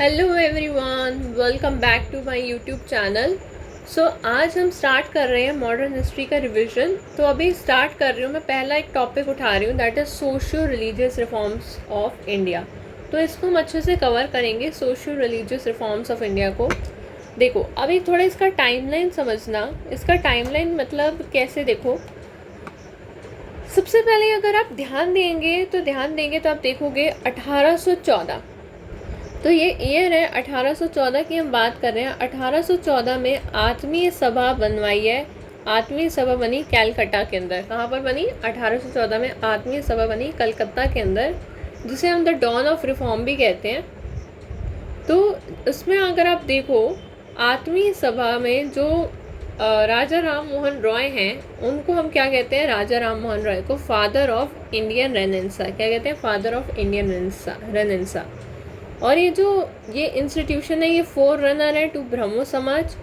Hello everyone, welcome back to my YouTube channel. आज हम start कर रहे हैं मॉडर्न हिस्ट्री का रिवीजन। तो अभी स्टार्ट कर रही हूँ मैं, पहला एक टॉपिक उठा रही हूँ, that is socio religious reforms of India. तो इसको हम अच्छे से कवर करेंगे, socio religious reforms of India को। देखो अभी थोड़ा इसका टाइमलाइन समझना। इसका टाइमलाइन मतलब कैसे, देखो सबसे पहले अगर आप ध्यान देंगे तो आप देखोगे 1814। तो ये ईयर है 1814 की हम बात कर रहे हैं। 1814 में आत्मीय सभा बनवाई है। आत्मीय सभा बनी कैलकटा के अंदर। कहाँ पर बनी? 1814 में आत्मीय सभा बनी कलकत्ता के अंदर, जिसे हम द डॉन ऑफ रिफॉर्म भी कहते हैं। तो उसमें अगर आप देखो, आत्मीय सभा में जो राजा राम मोहन रॉय हैं, उनको हम क्या कहते हैं? राजा राम मोहन रॉय को फादर ऑफ इंडियन रेनेसां क्या कहते हैं? Father of Indian renaissance. और ये इंस्टीट्यूशन है, ये फोर रनर है टू ब्रह्मो समाज।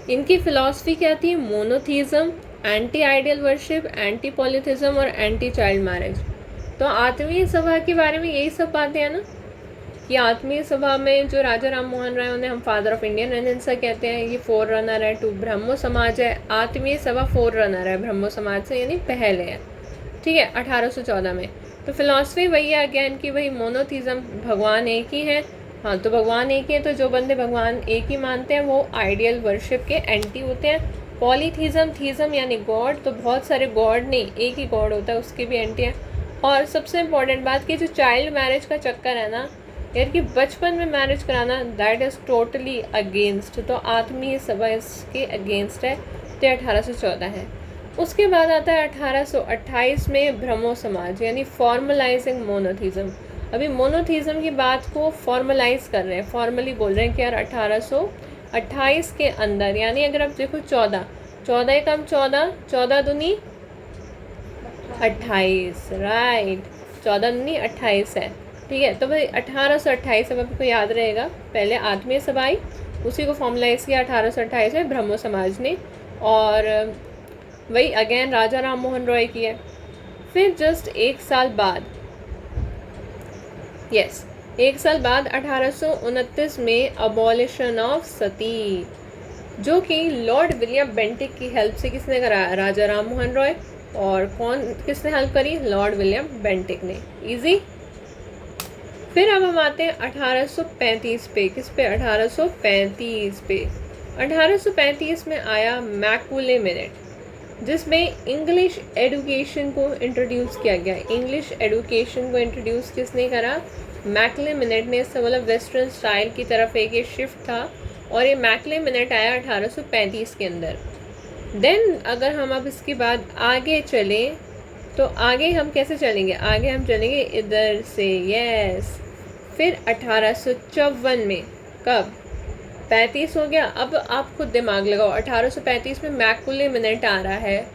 इनकी फिलॉसफी क्या थी? Monotheism, anti idol worship, anti polytheism और एंटी चाइल्ड मैरिज। तो आत्मीय सभा के बारे में यही सब बातें हैं ना, कि आत्मीय सभा में जो राजा राम मोहन राय, उन्हें हम फादर ऑफ इंडियन रेनेसां कहते हैं। ये फोर रनर है टू ब्रह्मो समाज है। आत्मीय सभा फोर रनर है ब्रह्मो समाज से, यानी पहले है, ठीक है, 1814 में। तो फिलॉसफी वही है अगेन कि भाई मोनोथीज़म, भगवान एक ही है। हाँ, तो भगवान एक ही है, तो जो बंदे भगवान एक ही मानते हैं वो आइडियल वर्शिप के एंटी होते हैं। पॉलीथीज़म, थीज़म यानी गॉड, तो बहुत सारे गॉड नहीं, एक ही गॉड होता है, उसके भी एंटी हैं। और सबसे इम्पॉर्टेंट बात कि जो चाइल्ड मैरिज का चक्कर है ना यार, कि बचपन में मैरिज कराना, दैट इज़ टोटली अगेंस्ट। तो आत्मीय सभा इसके अगेंस्ट है, तो 1814 है। उसके बाद आता है 1828 में ब्रह्मो समाज, यानी फॉर्मलाइजिंग मोनोथीज़म। अभी मोनोथीज़म की बात को फॉर्मलाइज कर रहे हैं, फॉर्मली बोल रहे हैं कि यार 1828 के अंदर, यानी अगर आप देखो 14 एकम 14, 14 दूनी 28, राइट, 14 दूनी 28 है, ठीक है। तो भाई 1828 अब आपको याद रहेगा, पहले आत्मीय सभा आई, उसी को फॉर्मलाइज किया 1828 में ब्रह्मो समाज ने, और वही अगेन राजा राम मोहन रॉय की है। फिर जस्ट एक साल बाद, एक साल बाद 1829 में अबॉलिशन ऑफ सती, जो कि लॉर्ड विलियम बेंटिक की हेल्प से किसने कराया? राजा राम मोहन रॉय। और किसने हेल्प करी? लॉर्ड विलियम बेंटिक ने। इजी। फिर अब हम आते हैं 1835 पे। किस पे? 1835 पे। 1835 में आया मैकुले मिनट, जिसमें इंग्लिश एडुकेशन को इंट्रोड्यूस किया गया। इंग्लिश एडुकेशन को इंट्रोड्यूस किसने करा? मैकले मिनट ने। इससे मतलब वेस्टर्न स्टाइल की तरफ एक ये शिफ्ट था, और ये मैकले मिनट आया 1835 के अंदर। देन अगर हम अब इसके बाद आगे चलें, तो आगे हम कैसे चलेंगे? आगे हम चलेंगे इधर से, यस। फिर 1854 में, कब? 35 हो गया। अब आप खुद दिमाग लगाओ, 1835 में मैकुले मिनट आ रहा है,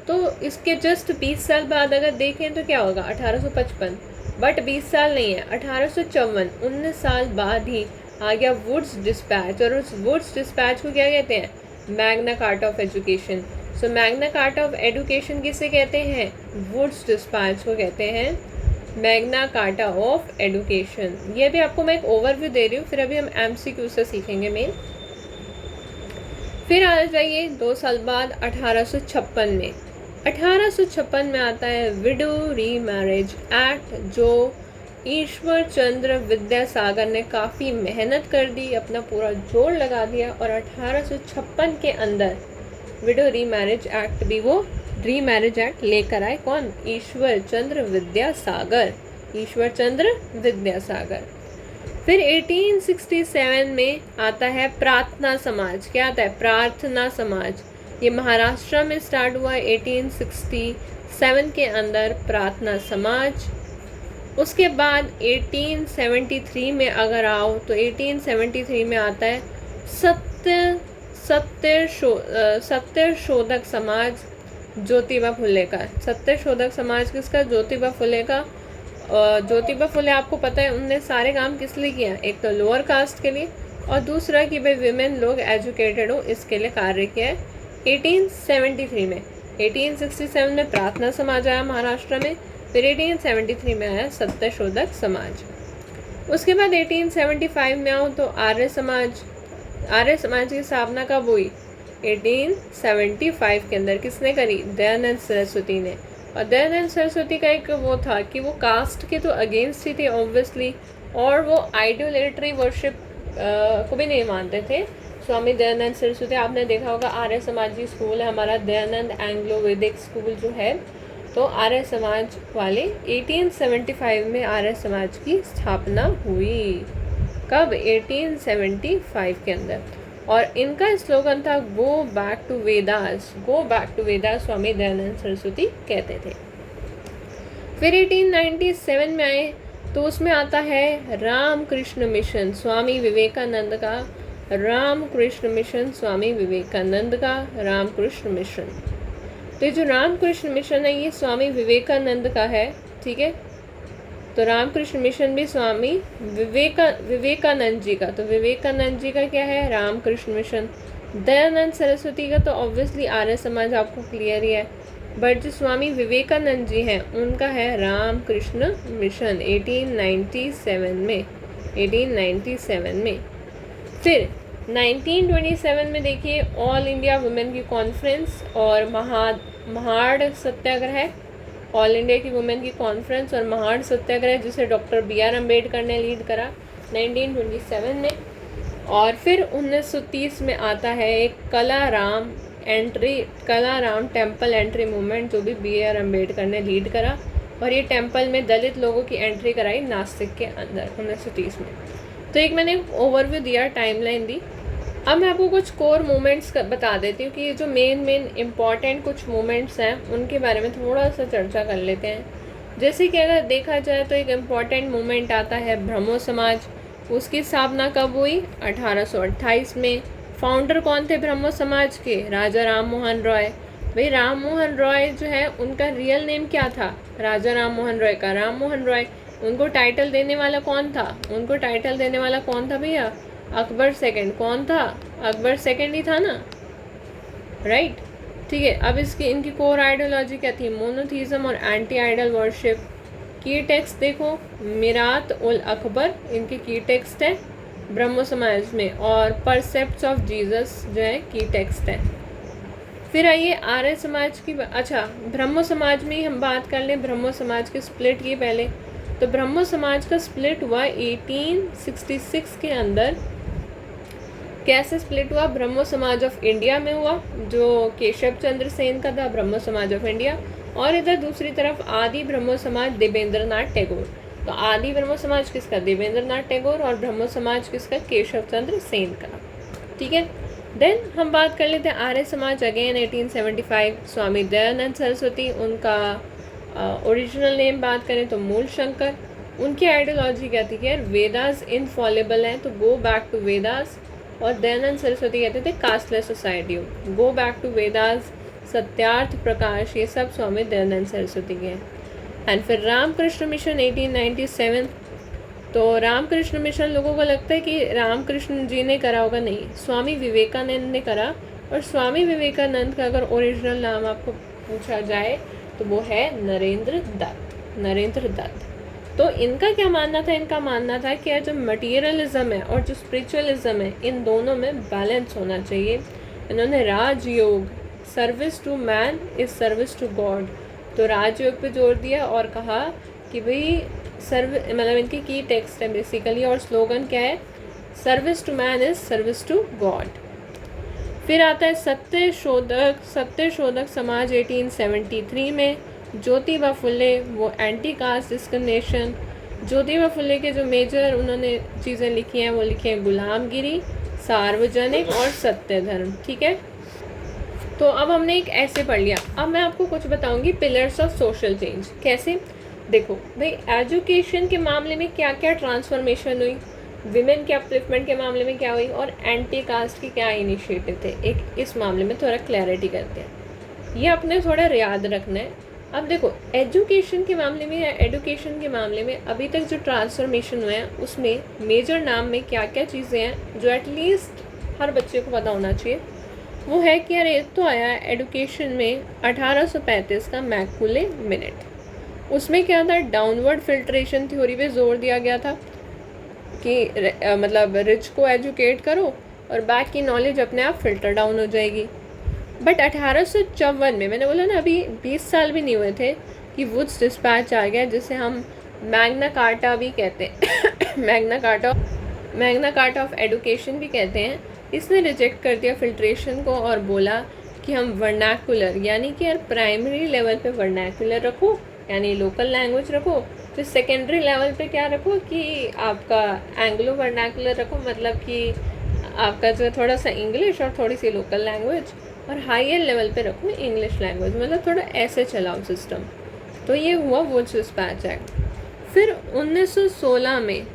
तो इसके जस्ट 20 साल बाद अगर देखें तो क्या होगा? 1855। बट 20 साल नहीं है, 1854, 19 साल बाद ही आ गया वुड्स डिस्पैच। और उस वुड्स डिस्पैच को क्या कहते हैं? Magna Carta of education. So Magna Carta of education किसे कहते हैं? वुड्स डिस्पैच को कहते हैं मैग्ना कार्टा ऑफ एडुकेशन। ये भी आपको मैं एक ओवरव्यू दे रही हूँ, फिर अभी हम MCQ से सीखेंगे मेन। फिर आ जाइए 2 साल बाद 1856 में। 1856 में आता है विडो री मैरिज एक्ट, जो ईश्वर चंद्र विद्यासागर ने काफ़ी मेहनत कर दी, अपना पूरा जोर लगा दिया, और 1856 के अंदर विडो री मैरिज एक्ट भी वो री मैरिज एक्ट लेकर आए। कौन? ईश्वर चंद्र विद्यासागर। ईश्वर चंद्र विद्यासागर। फिर 1867 में आता है प्रार्थना समाज। क्या आता है? प्रार्थना समाज। ये महाराष्ट्र में स्टार्ट हुआ 1867 के अंदर, प्रार्थना समाज। उसके बाद 1873 में अगर आओ, तो 1873 में आता है सत्य शोधक समाज, ज्योतिबा फुले का। सत्य शोधक समाज किसका? ज्योतिबा फुले का। ज्योतिबा फुले आपको पता है उनने सारे काम किस लिए किया? एक तो लोअर कास्ट के लिए, और दूसरा कि भाई विमेन लोग एजुकेटेड हो, इसके लिए कार्य किया है 1873 में। 1867 में प्रार्थना समाज आया महाराष्ट्र में, फिर 1873 में आया सत्य शोधक समाज। उसके बाद 1875 में आओ तो आर्य समाज की स्थापना कब हुई? 1875 के अंदर किसने करी? दयानंद सरस्वती ने। और दयानंद सरस्वती का एक वो था कि वो कास्ट के तो अगेंस्ट ही थे ऑब्वियसली, और वो आइडोलेटरी वर्शिप को भी नहीं मानते थे। स्वामी दयानंद सरस्वती, आपने देखा होगा आर्य समाजी स्कूल है हमारा, दयानंद एंग्लो वैदिक स्कूल जो है, तो आर्य समाज वाले 1875 में आर्य समाज की स्थापना हुई। कब? 1875 के अंदर। और इनका स्लोगन था go back to Vedas. Go back to Vedas Swami Dayanand Saraswati कहते थे। फिर 1897 में आए तो उसमें आता है रामकृष्ण मिशन, स्वामी विवेकानंद का रामकृष्ण मिशन, स्वामी विवेकानंद का रामकृष्ण मिशन। तो ये जो रामकृष्ण मिशन है ये स्वामी विवेकानंद का है, ठीक है। तो रामकृष्ण मिशन भी स्वामी विवेकानंद जी का, तो विवेकानंद जी का क्या है? रामकृष्ण मिशन। दयानंद सरस्वती का तो ऑब्वियसली आर्य समाज आपको क्लियर ही है, बट जो स्वामी विवेकानंद जी हैं उनका है रामकृष्ण मिशन 1897 में। 1897 में फिर 1927 में देखिए ऑल इंडिया वुमेन की कॉन्फ्रेंस और महाड़ सत्याग्रह, ऑल इंडिया की वुमेन की कॉन्फ्रेंस और महाड़ सत्याग्रह जिसे डॉक्टर BR अम्बेडकर ने लीड करा 1927 में। और फिर 1930 में आता है एक कलाराम टेम्पल एंट्री मूवमेंट जो भी BR अम्बेडकर ने लीड करा, और ये टेम्पल में दलित लोगों की एंट्री कराई नासिक के अंदर 1930 में। तो एक मैंने ओवरव्यू दिया, टाइमलाइन दी। अब मैं आपको कुछ कोर मूवमेंट्स बता देती हूँ कि ये जो मेन इम्पॉर्टेंट कुछ मूवमेंट्स हैं उनके बारे में थोड़ा सा चर्चा कर लेते हैं। जैसे कि अगर देखा जाए तो एक इम्पॉर्टेंट मूवमेंट आता है ब्रह्मो समाज। उसकी स्थापना कब हुई? 1828 में। फाउंडर कौन थे ब्रह्मो समाज के? राजा राम मोहन रॉय। भाई राम मोहन रॉय जो है उनका रियल नेम क्या था? राजा राम मोहन रॉय का राम मोहन रॉय। उनको टाइटल देने वाला कौन था? उनको टाइटल देने वाला कौन था भैया? अकबर सेकंड। कौन था? अकबर सेकंड ही था ना, राइट, ठीक है। अब इनकी कोर आइडियोलॉजी क्या थी? मोनोथीज्म और एंटी आइडल वर्शिप। की टेक्स्ट देखो, मिरात उल अकबर इनके की टेक्स्ट है ब्रह्मो समाज में, और परसेप्ट्स ऑफ जीसस जो है की टेक्स्ट है। फिर आइए आर्य समाज की, अच्छा ब्रह्मो समाज में ही हम बात कर लें। ब्रह्मो समाज की स्प्लिट की पहले, तो ब्रह्मो समाज का स्प्लिट हुआ 1866 के अंदर। कैसे स्प्लिट हुआ? ब्रह्मो समाज ऑफ इंडिया में हुआ जो केशव चंद्र सेन का था, ब्रह्मो समाज ऑफ इंडिया, और इधर दूसरी तरफ आदि ब्रह्मो समाज देवेंद्र नाथ टैगोर। तो आदि ब्रह्मो समाज किसका? देवेंद्र नाथ टैगोर, और ब्रह्मो समाज किसका? केशव चंद्र सेन का, ठीक है। देन हम बात कर लेते हैं आर्य समाज अगेन 1875, स्वामी दयानंद सरस्वती, उनका ओरिजिनल नेम बात करें तो मूल शंकर। उनकी आइडियोलॉजी क्या थी कि यार वेदास इनफॉलेबल हैं, तो गो बैक टू वेदास। और दयानंद सरस्वती कहते थे casteless society, go back to Vedas, Satyarth Prakash, ये सब स्वामी दयानंद सरस्वती के हैं। एंड फिर रामकृष्ण मिशन 1897, तो रामकृष्ण मिशन लोगों को लगता है कि रामकृष्ण जी ने करा होगा, नहीं, स्वामी विवेकानंद ने करा। और स्वामी विवेकानंद का अगर ओरिजिनल नाम आपको पूछा जाए तो वो है नरेंद्र दत्त। नरेंद्र दत्त। तो इनका क्या मानना था? इनका मानना था कि जो मटीरियलिज्म है और जो स्पिरिचुअलिज्म है इन दोनों में बैलेंस होना चाहिए। इन्होंने Rajyoga, service to man is service to God, तो राजयोग पे जोर दिया और कहा कि भाई मतलब इनकी की टेक्स्ट है बेसिकली, और स्लोगन क्या है? Service to man is service to God. फिर आता है सत्य शोधक समाज 1873 में। ज्योतिबा फुले, वो anti caste discrimination. Jyotiba Phule के जो मेजर उन्होंने चीज़ें लिखी हैं वो लिखी हैं गुलामगिरी, सार्वजनिक और सत्य धर्म, ठीक है। तो अब हमने एक ऐसे पढ़ लिया। अब मैं आपको कुछ बताऊंगी पिलर्स ऑफ सोशल चेंज। कैसे? देखो भाई, एजुकेशन के मामले में क्या क्या ट्रांसफॉर्मेशन हुई, विमेन के अपलिफ्टमेंट के मामले में क्या हुई, और एंटी कास्ट की क्या इनिशिएटिव थे, एक इस मामले में थोड़ा क्लैरिटी करते हैं। ये अपने थोड़ा याद रखना है। अब देखो एजुकेशन के मामले में या एडुकेशन के मामले में अभी तक जो ट्रांसफॉर्मेशन हुए हैं उसमें मेजर नाम में क्या क्या चीज़ें हैं जो एटलीस्ट हर बच्चे को पता होना चाहिए। वो है कि यार एक तो आया एडुकेशन में 1835 का मैकुले मिनट। उसमें क्या था? डाउनवर्ड फिल्ट्रेशन थ्योरी पे जोर दिया गया था। कि मतलब रिच को एजुकेट करो और बाकी नॉलेज अपने आप फिल्टर डाउन हो जाएगी। बट 1854 में, मैंने बोला ना अभी 20 साल भी नहीं हुए थे कि वुड्स डिस्पैच आ गया, जिसे हम मैग्ना कार्टा भी कहते हैं मैग्ना कार्टा ऑफ एडुकेशन भी कहते हैं। इसने रिजेक्ट कर दिया फिल्ट्रेशन को और बोला कि हम वर्नाकुलर, यानी कि यार प्राइमरी लेवल पे वर्नाकुलर रखो, यानी लोकल लैंग्वेज रखो, फिर सेकेंडरी लेवल पे क्या रखो कि आपका एंग्लो वर्नाकुलर रखो, मतलब कि आपका जो थोड़ा सा इंग्लिश और थोड़ी सी लोकल लैंग्वेज, और हायर लेवल पे रखो इंग्लिश लैंग्वेज, मतलब थोड़ा ऐसे चलाओ सिस्टम। तो ये हुआ वुड्स डिस्पैच एक्ट। फिर 1916 में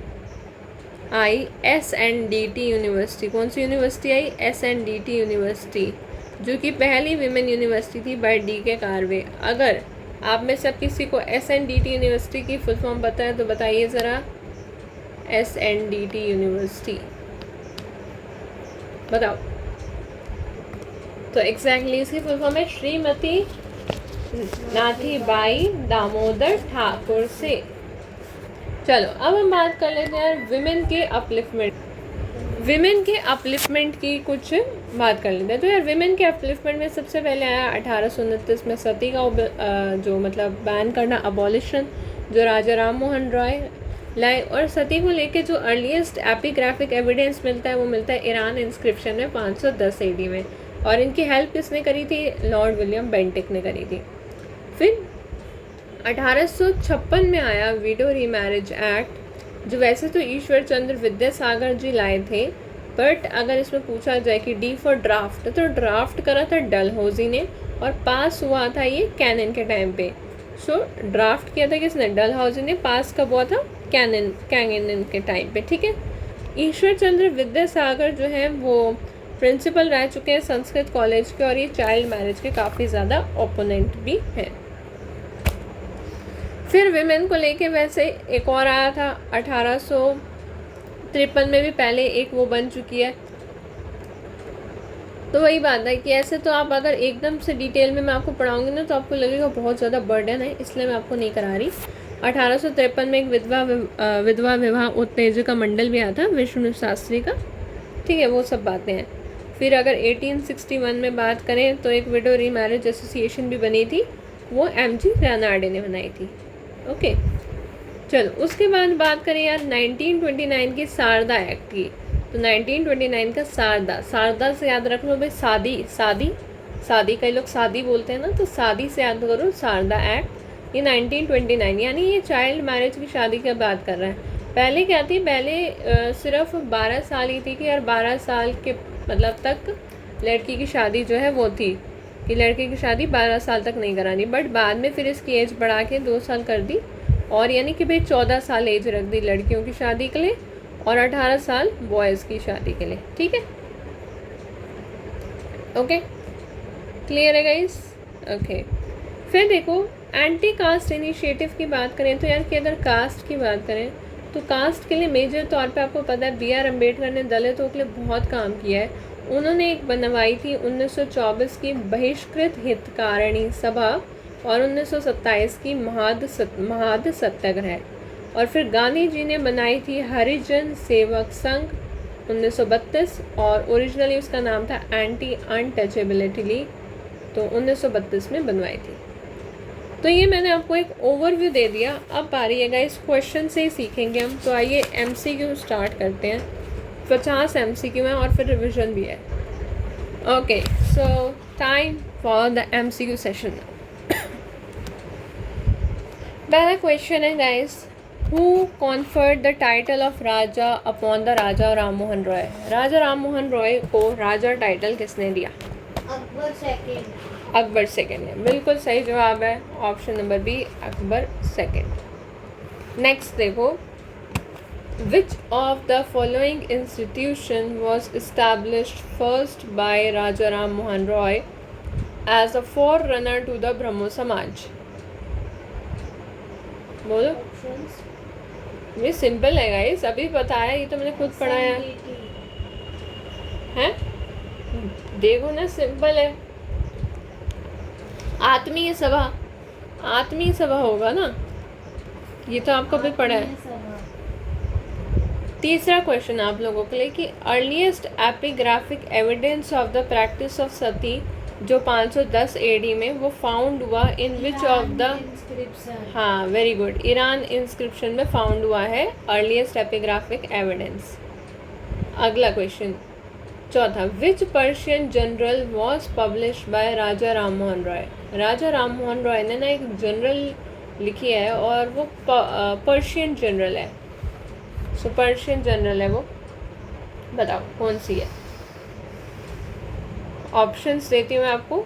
आई SNDT यूनिवर्सिटी। कौन सी यूनिवर्सिटी आई? SNDT यूनिवर्सिटी, जो कि पहली विमेन यूनिवर्सिटी थी बाय DK कार्वे। अगर आप में सब किसी को SNDT यूनिवर्सिटी की फुल फॉर्म पता है तो बताइए ज़रा। SNDT यूनिवर्सिटी बताओ। तो एग्जैक्टली इसकी फुल फॉर्म है श्रीमती नाथीबाई दामोदर ठाकुर से। चलो अब हम बात कर लेते हैं विमेन के अपलिफ्टमेंट की कुछ बात कर लेते हैं। तो यार विमेन के अपलिफ्टमेंट में सबसे पहले आया 1829 में सती का जो मतलब बैन करना, अबॉलिशन, जो राजा राम मोहन रॉय लाए। और सती को लेके जो अर्लीस्ट एपिग्राफिक एविडेंस मिलता है वो मिलता है ईरान इंस्क्रिप्शन में 510 AD में, और इनकी हेल्प किसने करी थी? लॉर्ड विलियम बेंटिक ने करी थी। फिर 1856 में आया विडो रीमैरिज एक्ट, जो वैसे तो ईश्वर चंद्र विद्यासागर जी लाए थे, बट अगर इसमें पूछा जाए कि डी फॉर ड्राफ्ट, तो ड्राफ्ट करा था डलहौजी ने और पास हुआ था ये कैनन के टाइम पे। सो ड्राफ्ट किया था किसने? डलहौजी ने। पास कब हुआ था? कैनन के टाइम पे, ठीक है। ईश्वर चंद्र विद्यासागर जो है वो प्रिंसिपल रह चुके हैं संस्कृत कॉलेज के, और ये चाइल्ड मैरिज के काफ़ी ज़्यादा ओपोनेंट भी हैं। फिर विमेन को लेके वैसे एक और आया था 1853 में भी, पहले एक वो बन चुकी है। तो वही बात है कि ऐसे तो आप अगर एकदम से डिटेल में मैं आपको पढ़ाऊंगी ना तो आपको लगेगा बहुत ज़्यादा बर्डन है, इसलिए मैं आपको नहीं करा रही। 1853 में एक विधवा विवाह उत्तेजिका मंडल भी आया था विष्णु शास्त्री का, ठीक है, वो सब बातें हैं। फिर अगर 1861 में बात करें तो एक विडो रीमैरिज एसोसिएशन भी बनी थी, वो MG रेनाडे ने बनाई थी। ओके, चलो उसके बाद बात करें यार 1929 की शारदा एक्ट की। तो 1929 का शारदा से याद रख लो भाई, शादी कई लोग शादी बोलते हैं ना, तो शादी से याद करो शारदा एक्ट। ये 1929, यानी ये चाइल्ड मैरिज की शादी की बात कर रहा है। पहले क्या थी? पहले सिर्फ 12 साल ही थी कि यार 12 साल के मतलब तक लड़की की शादी जो है वो थी कि लड़के की शादी 12 साल तक नहीं करानी, बट बाद में फिर इसकी एज बढ़ा के 2 साल कर दी, और यानी कि भाई 14 साल एज रख दी लड़कियों की शादी के लिए और 18 साल बॉयज़ की शादी के लिए, ठीक है। ओके, क्लियर है गाइस? ओके, फिर देखो एंटी कास्ट इनिशिएटिव की बात करें तो यार कि अगर कास्ट की बात करें तो कास्ट के लिए मेजर तौर पे आपको पता है BR अम्बेडकर ने दलितों के लिए बहुत काम किया है। उन्होंने एक बनवाई थी 1924 की बहिष्कृत हितकारिणी सभा और 1927 की महाद सत्याग्रह, और फिर गांधी जी ने बनाई थी हरिजन सेवक संघ 1932, और ओरिजिनली उसका नाम था एंटी अनटचेबिलिटी लीग, तो 1932 में बनवाई थी। तो ये मैंने आपको एक ओवरव्यू दे दिया। अब बारी है गाइस क्वेश्चन से ही सीखेंगे हम। तो आइए MCQ स्टार्ट करते हैं। 50 MCQ है और फिर रिविजन भी है। Okay, so time for the MCQ session. पहला क्वेश्चन है guys, who conferred the title of Raja upon the Raja Ram Mohan Roy? Raja Ram Mohan Roy को राजा टाइटल किसने दिया? अकबर सेकेंड है, बिल्कुल सही जवाब है, option number B, Akbar second. Next देखो, which of the following institution was established first by Raja Ram Mohan Roy as a forerunner to the Brahmo Samaj? बोलो। ये सिंपल है गाइस, अभी बताया, ये तो मैंने खुद पढ़ाया है। देखो ना, सिंपल है। आत्मीय सभा होगा ना, ये तो आपको भी पढ़ा है। तीसरा क्वेश्चन आप लोगों के लिए कि earliest epigraphic evidence of the practice of sati जो 510 एडी में वो फाउंड हुआ इन विच ऑफ द, हाँ वेरी गुड, ईरान इंस्क्रिप्शन में फाउंड हुआ है अर्लीस्ट एपिग्राफिक एविडेंस। अगला क्वेश्चन चौथा, which Persian journal was published by Raja Ram Mohan Roy. Raja Ram Mohan Roy ने ना एक जनरल लिखी है और वो पर्शियन जनरल है, सो पर्शियन जनरल है वो, बताओ कौन सी है। ऑप्शंस देती हूँ मैं आपको,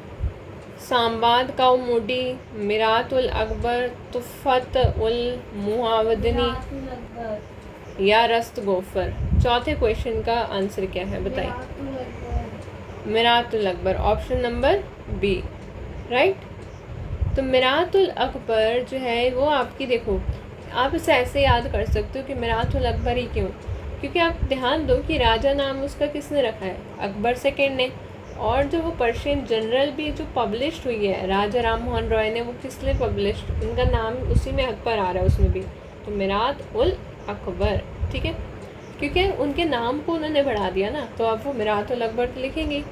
सांबाद काउमुडी, मिरात उल अकबर, तुफ़त उल मुआवदनी या रस्त गोफर। चौथे क्वेश्चन का आंसर क्या है बताइए। Mirat ul Akbar, option number B, right. तो मिरात उल अकबर जो है वो आपकी, देखो आप इसे ऐसे याद कर सकते हो कि मिरात उल अकबर ही क्यों, क्योंकि आप ध्यान दो कि राजा नाम उसका किसने रखा है, अकबर सेकेंड ने, और जो वो पर्शियन जनरल भी जो पब्लिश्ड हुई है राजा राम मोहन रॉय ने, वो किस लिए पब्लिश्ड, उनका नाम उसी में अकबर आ रहा है उसमें भी, तो मिरात उल अकबर, ठीक है, क्योंकि उनके नाम को उन्होंने बढ़ा दिया ना, तो आप वो मिरात उल अकबर तो लिखेंगे।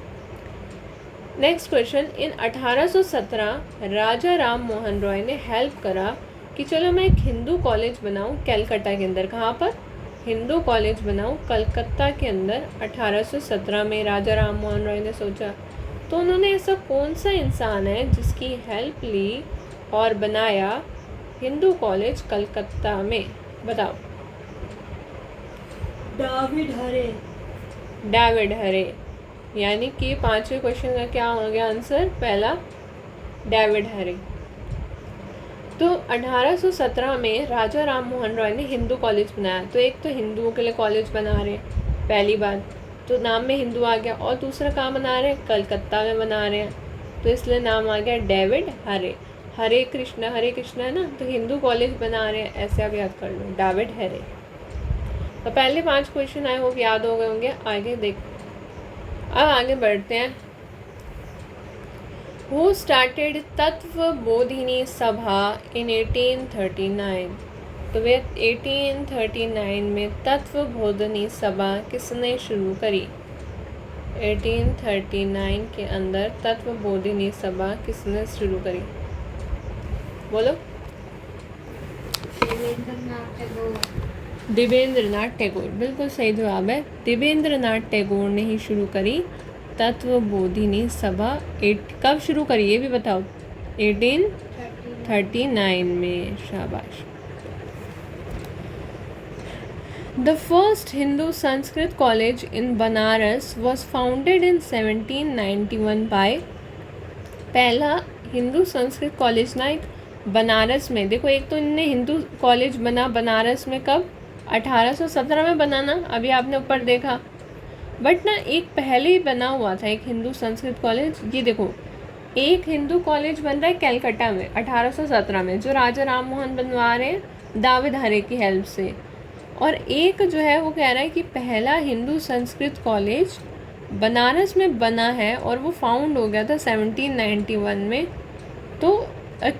नेक्स्ट क्वेश्चन, इन 1817 राजा राम मोहन रॉय ने हेल्प करा कि चलो मैं एक हिंदू कॉलेज बनाऊं कलकत्ता के अंदर। कहाँ पर? हिंदू कॉलेज बनाऊं कलकत्ता के अंदर। 1817 में राजा राम मोहन रॉय ने सोचा, तो उन्होंने ऐसा कौन सा इंसान है जिसकी हेल्प ली और बनाया हिंदू कॉलेज कलकत्ता में, बताओ। डेविड हरे। डेविड हरे, यानी कि पांचवें क्वेश्चन का क्या हो गया आंसर, पहला डेविड हरे। तो 1817 में राजा राम मोहन रॉय ने हिंदू कॉलेज बनाया। तो एक तो हिंदुओं के लिए कॉलेज बना रहे हैं, पहली बात, तो नाम में हिंदू आ गया, और दूसरा कहाँ बना रहे हैं, कलकत्ता में बना रहे हैं, तो इसलिए नाम आ गया डेविड हरे। हरे कृष्णा है ना, तो हिंदू कॉलेज बना रहे हैं, ऐसे आप याद कर लो, डेविड हरे। तो पहले 5 क्वेश्चन आई होप याद हो गए होंगे। आगे देख, अब आगे बढ़ते हैं। Who started तत्व बोधिनी सभा in 1839? तो वे 1839 में तत्व बोधिनी सभा किसने शुरू करी? 1839 के अंदर तत्व बोधिनी सभा किसने शुरू करी, बोलो। देवेंद्रनाथ टैगोर, बिल्कुल सही जवाब है, देवेंद्रनाथ टैगोर ने ही शुरू करी तत्व बोधिनी सभा। कब शुरू करी ये भी बताओ, 1839 में, शाबाश। The first Hindu Sanskrit college in Banaras was founded in 1791 by, पहला हिंदू संस्कृत कॉलेज ना एक बनारस में, देखो एक तो इनने हिंदू कॉलेज बना बनारस में कब, 1817 में बना ना, अभी आपने ऊपर देखा, बट ना एक पहले ही बना हुआ था एक हिंदू संस्कृत कॉलेज। ये देखो एक हिंदू कॉलेज बन रहा है कलकत्ता में 1817 में, जो राजा राम मोहन बनवा रहे हैं दाविद हरे की हेल्प से, और एक जो है वो कह रहा है कि पहला हिंदू संस्कृत कॉलेज बनारस में बना है और वो फाउंड हो गया था 1791 में। तो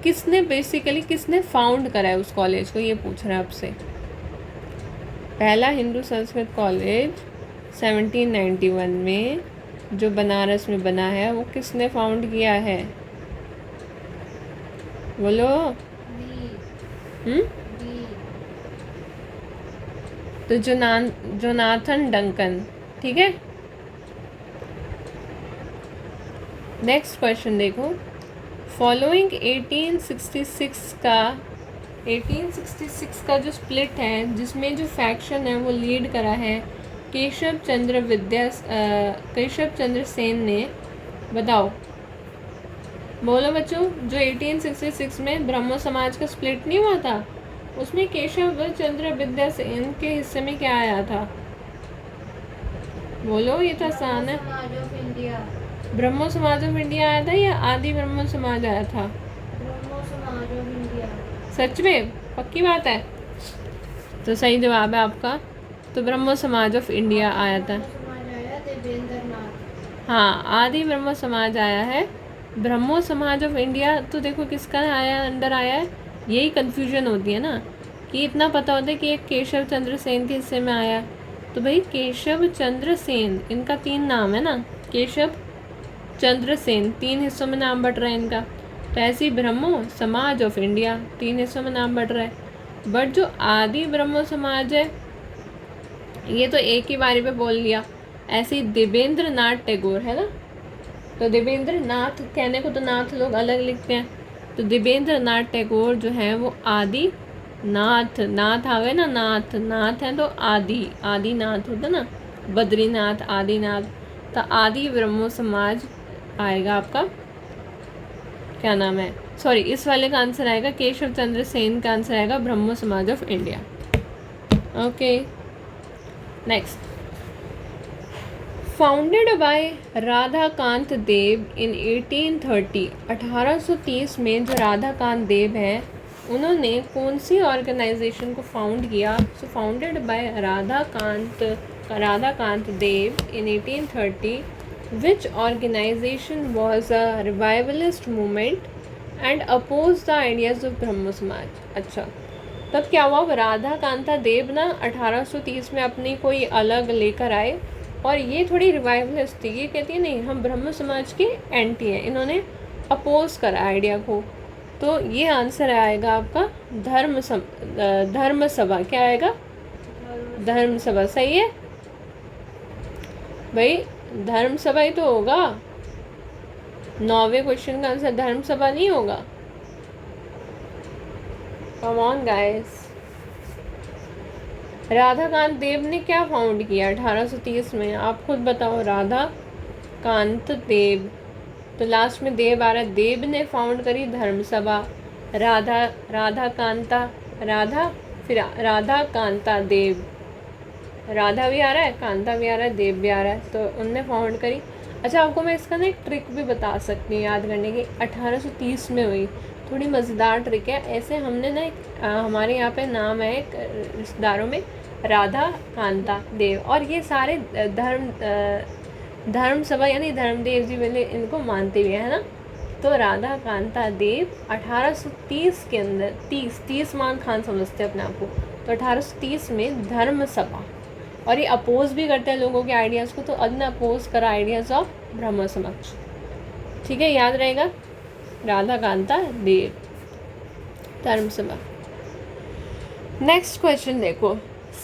किसने बेसिकली किसने फाउंड करा है उस कॉलेज को, ये पूछ रहा है आपसे। पहला हिंदू संस्कृत कॉलेज 1791 में जो बनारस में बना है वो किसने फाउंड किया है, बोलो। तो जोनाथन डंकन, ठीक है। नेक्स्ट क्वेश्चन देखो, फॉलोइंग 1866 का जो स्प्लिट है, जिसमें जो फैक्शन है वो लीड करा है केशव चंद्र सेन ने, बताओ, बोलो बच्चों। जो 1866 में ब्रह्मो समाज का स्प्लिट नहीं हुआ था, उसमें केशव चंद्र विद्यासेन के हिस्से में क्या आया था, बोलो। ये तो आसान है, ब्रह्मो समाज ऑफ इंडिया आया था या आदि ब्रह्मो समाज आया था? ब्रह्मो समाज ऑफ इंडिया। सच में, पक्की बात है? तो सही जवाब है आपका, तो ब्रह्मो समाज ऑफ इंडिया आया था। हाँ, आदि ब्रह्मो समाज आया है। ब्रह्मो समाज ऑफ इंडिया तो देखो किसका आया, अंडर आया है, यही कन्फ्यूजन होती है ना, कि इतना पता होता है कि एक केशव चंद्र सेन के हिस्से में आया, तो भाई केशव चंद्र सेन, इनका 3 नाम है ना, केशव चंद्र सेन, 3 हिस्सों में नाम बट रहा है इनका। तो ऐसे ही ब्रह्मो समाज ऑफ इंडिया 3 हिस्सों में नाम बट रहा है। बट जो आदि ब्रह्मो समाज है ये तो एक ही बारी पे बोल लिया। ऐसे ही देवेंद्र नाथ टैगोर है ना, तो देवेंद्र नाथ, कहने को तो नाथ लोग अलग लिखते हैं, तो देवेंद्र नाथ टैगोर जो है वो आदि नाथ, नाथ आ गए ना, नाथ नाथ है तो आदि, आदि नाथ होता ना, बद्रीनाथ आदिनाथ, तो आदि ब्रह्मो समाज आएगा आपका, क्या नाम है, सॉरी इस वाले का आंसर आएगा केशव चंद्र सेन का आंसर आएगा Brahmo Samaj of India. Okay next, founded by Radhakant Dev in 1830, 1830 में जो राधाकांत देव है उन्होंने कौन सी ऑर्गेनाइजेशन को फाउंड किया। So founded by Radhakant Dev in 1830, which organisation was a revivalist movement and oppose the ideas of Brahmo Samaj. अच्छा, तब क्या हुआ, राधा कांता देव ना 1830 में अपनी कोई अलग लेकर आए और ये थोड़ी रिवाइवलिस्ट थी, ये कहती है नहीं हम ब्रह्म समाज के एंटी हैं, इन्होंने अपोज करा आइडिया को। तो ये आंसर आएगा आपका धर्म सभा, क्या आएगा, धर्म सभा, सही है भाई, धर्म सभा ही तो होगा। 9वें क्वेश्चन का आंसर धर्म सभा नहीं होगा। कम ऑन गाइस, राधाकांत देव ने क्या फाउंड किया 1830 में, आप खुद बताओ। राधाकांत देव, तो लास्ट में देव आ रहा है, देव ने फाउंड करी धर्म सभा। राधाकांता, राधा फिर राधाकांता देव, राधा भी आ रहा है, कांता भी आ रहा है, देव भी आ रहा है, तो उनने फाउंड करी। अच्छा, आपको मैं इसका ना एक ट्रिक भी बता सकती हूँ याद करने की, 1830 में हुई, थोड़ी मज़ेदार ट्रिक है। ऐसे हमने ना हमारे यहाँ पे नाम है एक रिश्तेदारों में राधा कांता देव, और ये सारे धर्म सभा यानी धर्मदेव जी वाले इनको मानते हुए है ना। तो राधा कांता देव 1830 के अंदर, 30 मान खान समझते हैं अपने आप को, तो 1830 में धर्म सभा, और ये अपोज भी करते हैं लोगों के आइडियाज़ को, तो उन्होंने अपोज करा आइडियाज़ ऑफ ब्रह्म समाज। ठीक है, याद रहेगा, राधा कांता देव, धर्म सभा। नेक्स्ट क्वेश्चन देखो,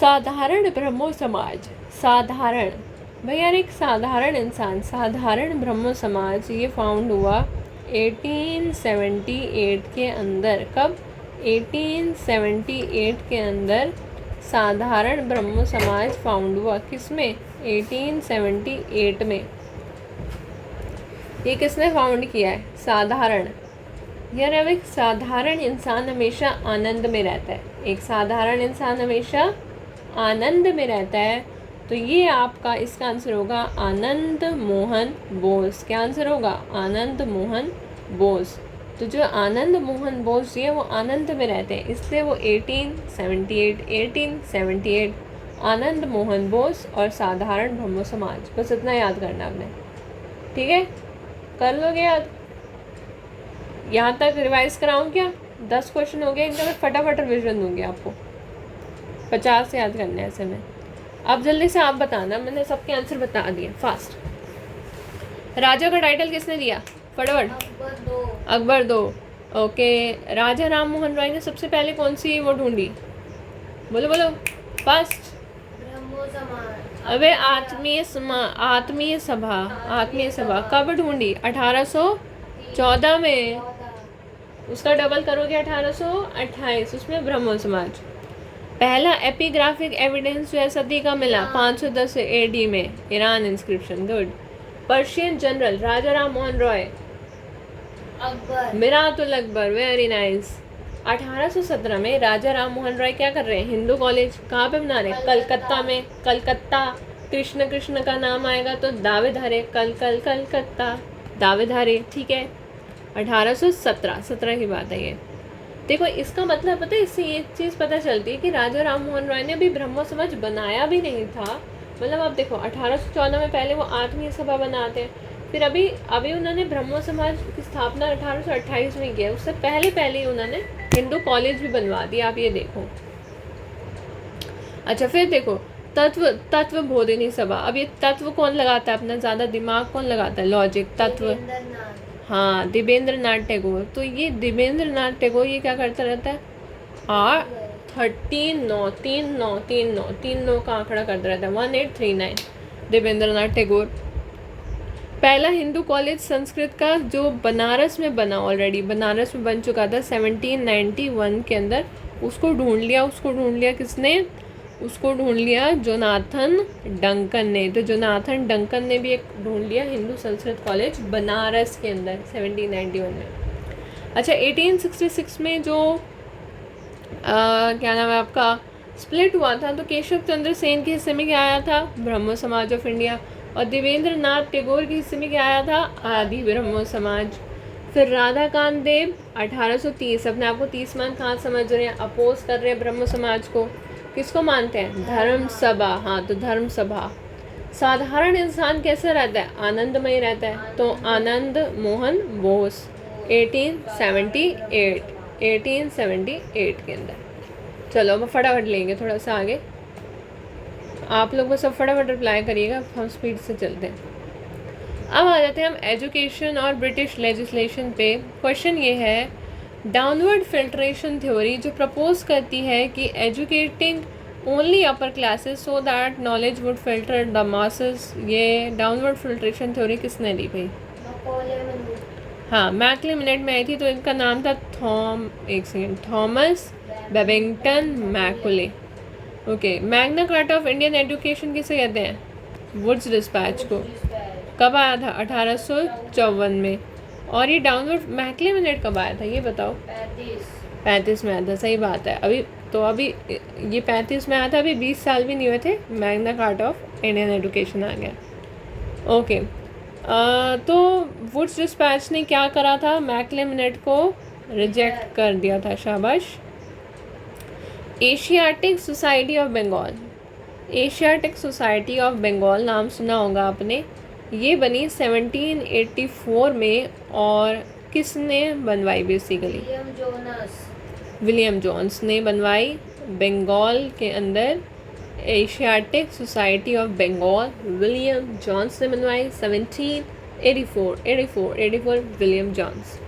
साधारण ब्रह्मो समाज, साधारण भाई यार एक साधारण इंसान, साधारण ब्रह्मो समाज ये फाउंड हुआ 1878 के अंदर। कब, 1878 के अंदर साधारण ब्रह्मो समाज फाउंड हुआ। किसमें, 1878 में। ये किसने फाउंड किया है, साधारण। यार अब एक साधारण इंसान हमेशा आनंद में रहता है, एक साधारण इंसान हमेशा आनंद में रहता है, तो ये आपका इसका आंसर होगा आनंद मोहन बोस। क्या आंसर होगा, आनंद मोहन बोस। तो जो आनंद मोहन बोस जी है वो आनंद में रहते हैं, इसलिए वो 1878 आनंद मोहन बोस और साधारण ब्रह्मो समाज, बस इतना याद करना आपने। ठीक है, कर लोगे याद, यहाँ तक रिवाइज कराऊँ क्या, 10 क्वेश्चन हो गए इनका, मैं फटाफट रिविजन दूंगी आपको, 50 याद करने ऐसे में। अब जल्दी से आप बताना, मैंने सबके आंसर बता दिए फास्ट। राजा का टाइटल किसने दिया, फटाफट, अकबर दो। ओके, राजा राम मोहन रॉय ने सबसे पहले कौन सी वो ढूंढी, बोलो बोलो फास्ट। ब्रह्मो समाज। अबे आत्मीय सभा कब ढूंढी, 1814 में। उसका डबल करोगे 1828, उसमें ब्रह्मो समाज। पहला एपिग्राफिक एविडेंस जो है सदी का मिला 510 AD में, Eran inscription. Good. Persian journal Raja Ram Mohan Roy, Akbar, Miratul Akbar, very nice. 1817 में राजा राम मोहन रॉय क्या कर रहे हैं, हिंदू कॉलेज कहाँ पे बना रहे हैं, कलकत्ता में। कलकत्ता, कृष्ण का नाम आएगा तो दावेधारे, कलकत्ता दावेधारे। ठीक है, 1817 की बात है ये। देखो इसका मतलब पता है, इससे ये चीज़ पता चलती है कि राजा राम मोहन रॉय ने अभी ब्रह्मो समाज बनाया भी नहीं था। मतलब आप देखो 1814 में पहले वो आत्मीय सभा बनाते हैं, फिर अभी उन्होंने ब्रह्मो समाज की स्थापना 1828 में किया, उससे पहले ही उन्होंने हिंदू कॉलेज भी बनवा दिया, आप ये देखो। अच्छा फिर देखो तत्व बोधिनी सभा। अब ये तत्व कौन लगाता है अपना, ज़्यादा दिमाग कौन लगाता है, लॉजिक, तत्व। देवेंद्रनाथ। हाँ, देवेंद्र नाथ टैगोर। तो ये देवेंद्र नाथ टैगोर ये क्या करता रहता है, 3 9 का आंकड़ा करता रहता है, 1839। देवेंद्र नाथ टैगोर। पहला हिंदू कॉलेज संस्कृत का जो बनारस में बना, ऑलरेडी बनारस में बन चुका था 1791 के अंदर, उसको ढूंढ लिया किसने, उसको ढूंढ लिया जोनाथन डंकन ने। तो जोनाथन डंकन ने भी एक ढूंढ लिया हिंदू संस्कृत कॉलेज बनारस के अंदर 1791 में। अच्छा, 1866 में जो क्या नाम है आपका, स्प्लिट हुआ था, तो केशव चंद्र सेन के हिस्से में क्या आया था, ब्रह्मो समाज ऑफ इंडिया। और देवेंद्र नाथ टैगोर के हिस्से में क्या आया था, आदि ब्रह्मो समाज। फिर राधाकांत देव 1830, अपने आप को 30 मान कहाँ समझ रहे हैं, अपोज कर रहे हैं ब्रह्मो समाज को। किसको मानते हैं, धर्म सभा। हाँ, तो धर्म सभा। साधारण इंसान कैसे रहता है, आनंदमय रहता है, तो आनंद मोहन बोस 1878 के अंदर। चलो अब फटाफट लेंगे थोड़ा सा आगे, आप लोग बस सब फटाफट रिप्लाई करिएगा, हम स्पीड से चलते हैं। अब आ जाते हैं हम एजुकेशन और ब्रिटिश लेजिस्लेशन पे। क्वेश्चन ये है, डाउनवर्ड फिल्ट्रेशन थ्योरी जो प्रपोज करती है कि educating only upper classes so that knowledge would filter the masses, ये डाउनवर्ड फिल्ट्रेशन थ्योरी किसने दी भाई, हाँ, मैक्लेमिनेट में आई थी। तो इनका नाम था Thomas Babington Macaulay. Okay, Magna Carta of Indian education किसे कहते हैं, वुड्स डिस्पैच को। कब आया था, 1854 में। और ये डाउनवर्ड मैक्लेमिनेट कब आया था, ये बताओ, 35 में आया था, सही बात है। अभी ये 35 में आया था, अभी 20 साल भी नहीं हुए थे, Magna Carta of Indian education आ गया। ओके, तो वुड्स डिस्पैच ने क्या करा था, मैक्लेमिनेट को रिजेक्ट कर दिया था, शाबाश। Asiatic Society of Bengal, Asiatic Society of Bengal नाम सुना होगा आपने, ये बनी 1784 में। और किसने बनवाई बेसिकली, विलियम जोन्स ने बनवाई। बंगाल के अंदर Asiatic Society of Bengal William Jones ने बनवाई 1784 विलियम जोन्स।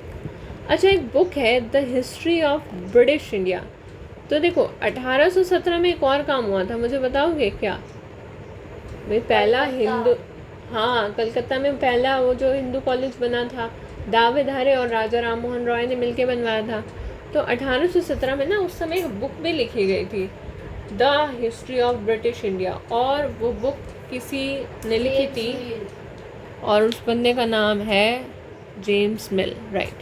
अच्छा, एक बुक है the History of British India. तो देखो 1817 में एक और काम हुआ था, मुझे बताओगे क्या भाई, पहला हिंदू, हाँ, कलकत्ता में पहला वो जो हिंदू कॉलेज बना था, दावेधारे और राजा राम मोहन रॉय ने मिलकर बनवाया था। तो 1817 में ना उस समय एक बुक भी लिखी गई थी, the History of British India, और वो बुक किसी ने लिखी थी और उस बंदे का नाम है जेम्स मिल, राइट।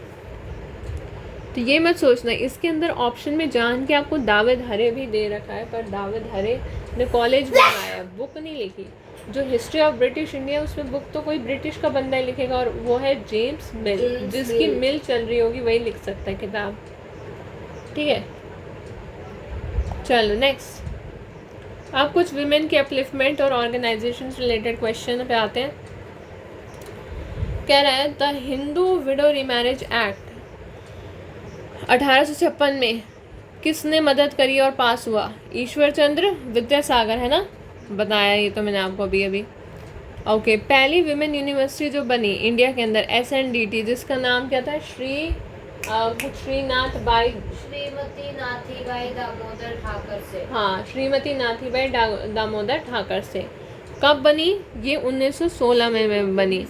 तो ये मत सोचना, इसके अंदर ऑप्शन में जान के आपको दावेधारे भी दे रखा है, पर दावेधारे ने कॉलेज बनवाया, बुक नहीं लिखी। जो हिस्ट्री ऑफ ब्रिटिश इंडिया, उसमें बुक तो कोई ब्रिटिश का बंदा ही लिखेगा, और वो है जेम्स मिल, जिसकी मिल चल रही होगी वही लिख सकता है किताब, ठीक है। चलो नेक्स्ट, अब कुछ विमेन के अपलिफ्टमेंट और ऑर्गेनाइजेशन रिलेटेड क्वेश्चन पे आते हैं। कह रहा है the Hindu window remarriage act 1856 में किसने मदद करी और पास हुआ, ईश्वर चंद्र विद्यासागर, है ना, बताया ये तो मैंने आपको अभी। ओके, पहली विमेन यूनिवर्सिटी जो बनी इंडिया के अंदर SNDT, जिसका नाम क्या था, श्रीमती नाथीबाई दामोदर ठाकर से, हाँ, श्रीमती नाथीबाई दामोदर ठाकर से। कब बनी, ये 1916 में बनी।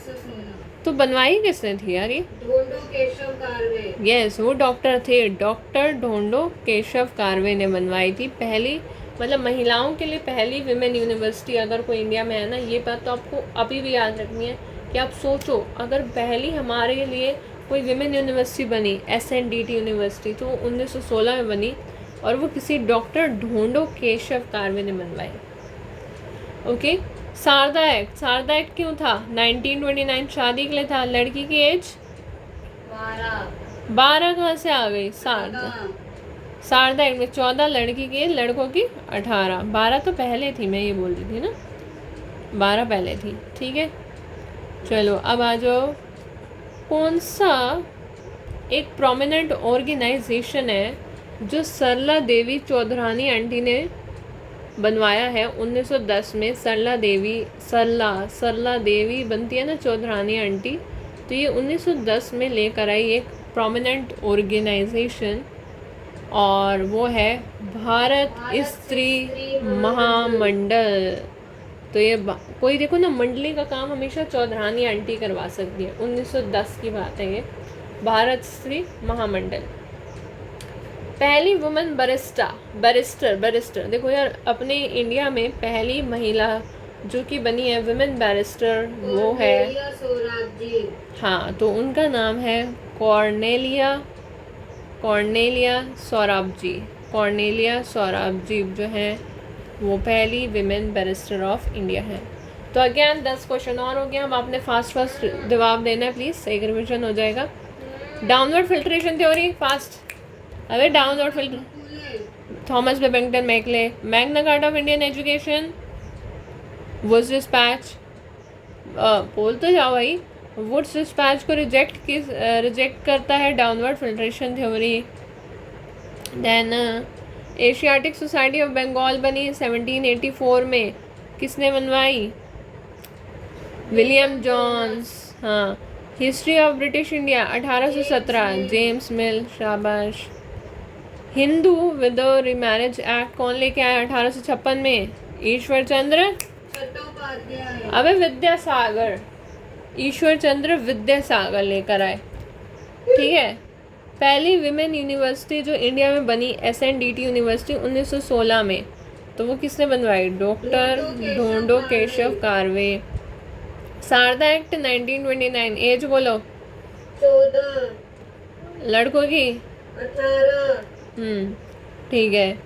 तो बनवाई किसने थी यार, ये ढोंडो केशव कार्वे, यस, वो डॉक्टर थे, डॉक्टर ढोंडो केशव कार्वे ने बनवाई थी। पहली, मतलब महिलाओं के लिए पहली विमेन यूनिवर्सिटी अगर कोई इंडिया में है ना, ये बात तो आपको अभी भी याद रखनी है कि आप सोचो, अगर पहली हमारे लिए कोई विमेन यूनिवर्सिटी बनी, SNDT यूनिवर्सिटी, तो 1916 में बनी, और वो किसी डॉक्टर ढोंडो केशव कार्वे ने बनवाई। ओके, शारदा एक्ट क्यों था, 1929 शादी के लिए था, लड़की की एज 12 कहाँ से आ गई, शारदा एक्ट में 14, लड़की की, लड़कों की 18, 12 तो पहले थी, मैं ये बोल रही थी ना, 12 पहले थी, ठीक है। चलो अब आ जाओ, कौन सा एक प्रोमिनेंट ऑर्गेनाइजेशन है जो सरला देवी चौधरानी आंटी ने बनवाया है 1910 में। सरला देवी बनती है ना चौधरानी आंटी, तो ये 1910 में लेकर आई एक प्रोमिनेंट ऑर्गेनाइजेशन, और वो है भारत स्त्री महामंडल। तो ये कोई देखो ना, मंडली का काम हमेशा चौधरानी आंटी करवा सकती है। 1910 की बात है ये, भारत स्त्री महामंडल। पहली वुमेन बैरिस्टर देखो यार, अपने इंडिया में पहली महिला जो कि बनी है वुमेन बैरिस्टर वो है, कॉर्नेलिया सोराब जी। हाँ, तो उनका नाम है कॉर्नेलिया सोराब जी जो है वो पहली विमेन बैरिस्टर ऑफ इंडिया है। तो अगेन 10 क्वेश्चन और हो गया। अब आपने फास्ट जवाब देना है प्लीज़, सही रिविजन हो जाएगा। डाउनवर्ड फिल्ट्रेशन थ्योरी फास्ट, अरे downward filter, Thomas Babington Macaulay. Magna Carta of Indian education, Wood's dispatch, बोल तो जाओ भाई। वुड्स डिस्पैच को रिजेक्ट करता है downward filtration theory. Then Asiatic Society of Bengal बनी 1784 में, किसने बनवाई? William Jones. हाँ, history of British India 1817, James Mill, शाबाश। हिंदू विदो रिमैरिज एक्ट कौन लेके आया 1856 में? ईश्वर चंद्र चट्टोपाध्याय। अबे विद्यासागर, ईश्वर चंद्र विद्यासागर लेकर आए, ठीक है। पहली विमेन यूनिवर्सिटी जो इंडिया में बनी SNDT यूनिवर्सिटी 1916 में, तो वो किसने बनवाई? डॉक्टर ढूंढो केशव कार्वे। शारदा एक्ट 1929, एज बोलो 14, लड़कों की। 18। ठीक है,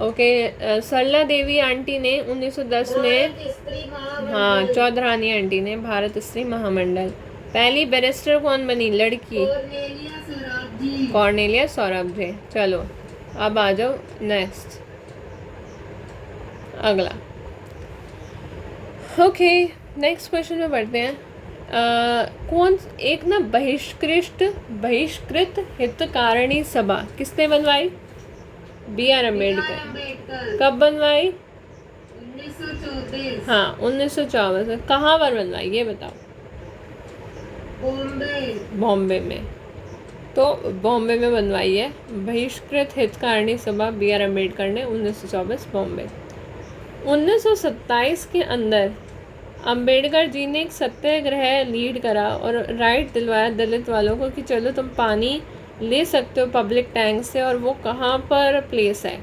ओके। सरला देवी आंटी ने 1910 में, भारत स्त्री महामंडल। हाँ, चौधरानी आंटी ने भारत स्त्री महामंडल। पहली बैरिस्टर कौन बनी? लड़की, कॉर्नेलिया सोराब जी। कॉर्नेलिया सोराब जी। चलो अब आ जाओ नेक्स्ट, अगला। ओके, नेक्स्ट क्वेश्चन में बढ़ते हैं। कौन एक ना बहिष्कृत हितकारिणी सभा किसने बनवाई? BR अम्बेडकर। कब बनवाई? 1934। हाँ, 1954 में। कहाँ पर बनवाई ये बताओ? बॉम्बे में। तो बॉम्बे में बनवाई है बहिष्कृत हितकारिणी सभा BR अम्बेडकर ने, 1924 बॉम्बे। 1927 के अंदर अंबेडकर जी ने एक सत्याग्रह लीड करा और राइट दिलवाया दलित वालों को कि चलो तुम पानी ले सकते हो पब्लिक टैंक से, और वो कहाँ पर प्लेस है?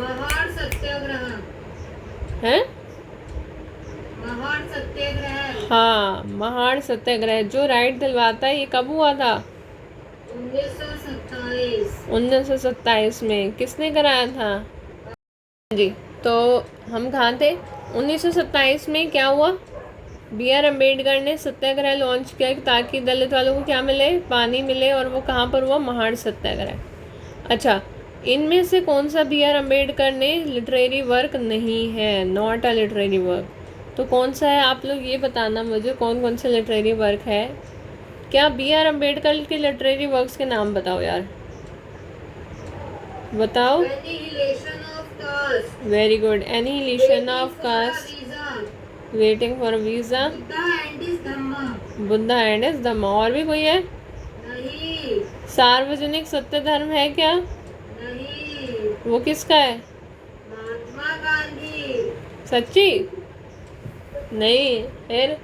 महाड़ सत्याग्रह। हैं? महाड़ सत्याग्रह। हाँ, महाड़ सत्याग्रह जो राइट दिलवाता है, ये कब हुआ था? 1927। 1927 में। किसने कराया था? जी, तो हम कहाँ थे? 1927 में क्या हुआ? BR अम्बेडकर ने सत्याग्रह लॉन्च किया ताकि दलित वालों को क्या मिले? पानी मिले, और वो कहाँ पर हुआ? महाड़ सत्याग्रह। अच्छा, इनमें से कौन सा BR अम्बेडकर ने लिटरेरी वर्क नहीं है? Not a literary work. तो कौन सा है? आप लोग ये बताना मुझे, कौन कौन से लिटरेरी वर्क है? क्या BR अम्बेडकर के लिटरेरी वर्क्स के नाम बताओ यार, बताओ। Annihilation of caste। Very good, annihilation of caste, waiting for visa, Buddha and his Dhamma. और भी कोई है? नहीं। सार्वजनिक सत्य धर्म है क्या? नहीं। वो किसका है? महात्मा गांधी। सच्ची? नहीं, फिर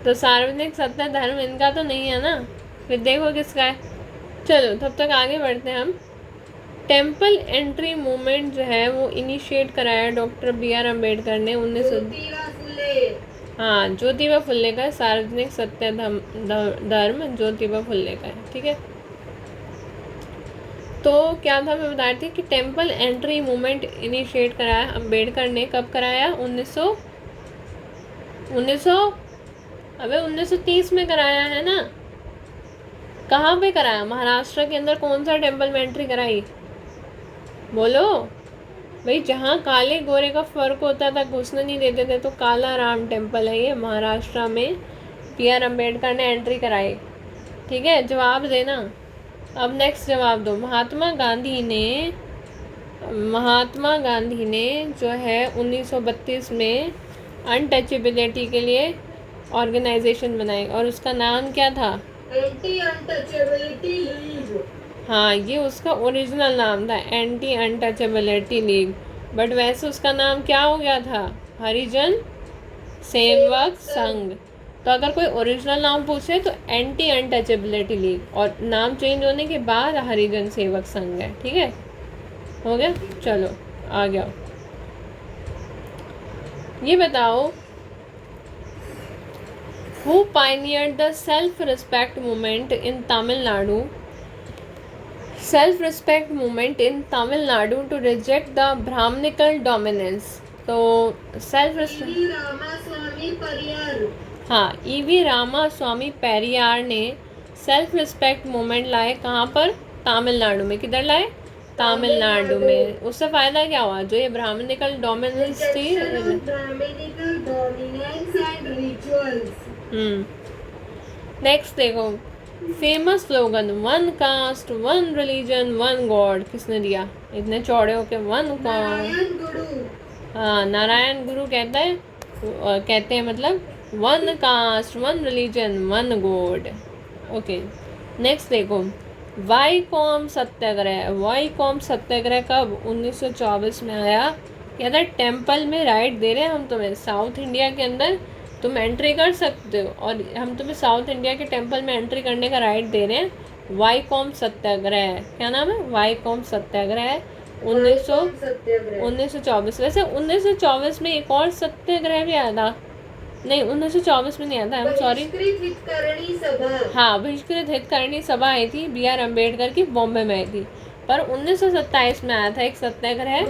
तो सार्वजनिक सत्य धर्म इनका तो नहीं है ना, फिर देखो किसका है। चलो तब तक आगे बढ़ते हैं हम। टेम्पल एंट्री मूवमेंट जो है वो इनिशिएट कराया डॉक्टर BR अम्बेडकर ने 1900। ज्योतिबा फुले। हाँ, ज्योतिबा फुले का सार्वजनिक सत्य धर्म ज्योतिबा फुले का है, ठीक है। तो क्या था, मैं बता रही थी कि टेम्पल एंट्री मूवमेंट इनिशिएट कराया अम्बेडकर ने। कब कराया? 1930 में कराया है ना। कहाँ पे कराया? महाराष्ट्र के अंदर। कौन सा टेम्पल में एंट्री कराई? बोलो भाई, जहाँ काले गोरे का फर्क होता था, घुसने नहीं देते थे, तो काला राम टेम्पल है ये महाराष्ट्र में। BR अम्बेडकर ने एंट्री कराई, ठीक है। जवाब देना। अब नेक्स्ट जवाब दो। महात्मा गांधी ने महात्मा गांधी ने जो है 1932 में अनटचेबिलिटी के लिए ऑर्गेनाइजेशन बनाई और उसका नाम क्या था? Anti untouchability league. हाँ, ये उसका ओरिजिनल नाम था, एंटी अनटचेबिलिटी लीग, बट वैसे उसका नाम क्या हो गया था? हरिजन सेवक संघ। तो अगर कोई ओरिजिनल नाम पूछे तो एंटी अनटचेबिलिटी लीग, और नाम चेंज होने के बाद हरिजन सेवक संघ है। ठीक है, हो गया? चलो आ गया। ये बताओ, who pioneered the self respect movement in Tamil Nadu? Self respect movement in Tamil Nadu to reject the Brahmanical dominance. तो self respect, EV Ramaswamy Periyar. हाँ, ईवी रामास्वामी पेरियार ने सेल्फ रिस्पेक्ट मूवमेंट लाए कहाँ पर? तमिलनाडु में। किधर लाए? तमिलनाडु में। उससे फायदा क्या हुआ? जो ये ब्राह्मणिकल डोमिनेंस थी, Brahmanical dominance and rituals. Next देखो, famous slogan one caste one religion one God किसने दिया? इतने चौड़े होके वन गॉड। नारायण गुरु। हाँ, नारायण गुरु कहते हैं मतलब one caste one religion one God. Okay, next देखो, वाईकॉम सत्याग्रह। वाईकॉम सत्याग्रह कब? 1924 में आया। कहता है टेम्पल में राइट दे रहे हैं हम तुम्हें, साउथ इंडिया के अंदर तुम एंट्री कर सकते हो और हम तुम्हें साउथ इंडिया के टेम्पल में एंट्री करने का राइट दे रहे हैं। वाईकॉम सत्याग्रह, क्या नाम है? वाईकॉम सत्याग्रह 1924। वैसे 1924 में एक और सत्याग्रह भी आया था। नहीं, 1924 में नहीं आया था, आई एम सॉरी। बहिष्कृत हितकारिणी सभा। हाँ, बहिष्कृत हितकारिणी सभा आई थी, BR अम्बेडकर की, बॉम्बे में आई थी। पर 1927 में आया था एक सत्याग्रह,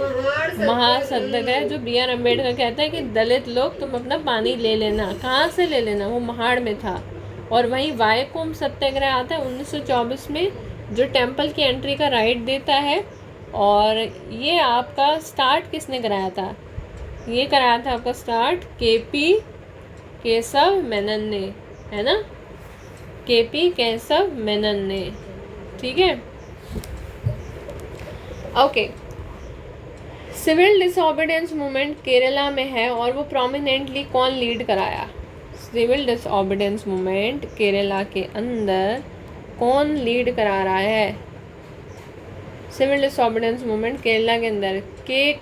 महासत्याग्रह, जो BR अम्बेडकर कहता है कि दलित लोग तुम अपना पानी ले लेना। कहाँ से ले लेना? वो महाड़ में था। और वहीं वाईकोम सत्याग्रह आता है 1924 में, जो टेम्पल की एंट्री का राइट देता है। और ये आपका स्टार्ट किसने कराया था? ये कराया था आपका स्टार्ट KP केशव मेनन ने, है ना? KP केशव मेनन ने। ठीक है, okay. Civil disobedience movement Kerala में है और वो प्रोमिनेंटली कौन लीड कराया? सिविल डिसऑबिडेंस मूवमेंट केरला के अंदर कौन लीड करा रहा है? सिविल डिसऑबिडेंस मूवमेंट केरला के अंदर के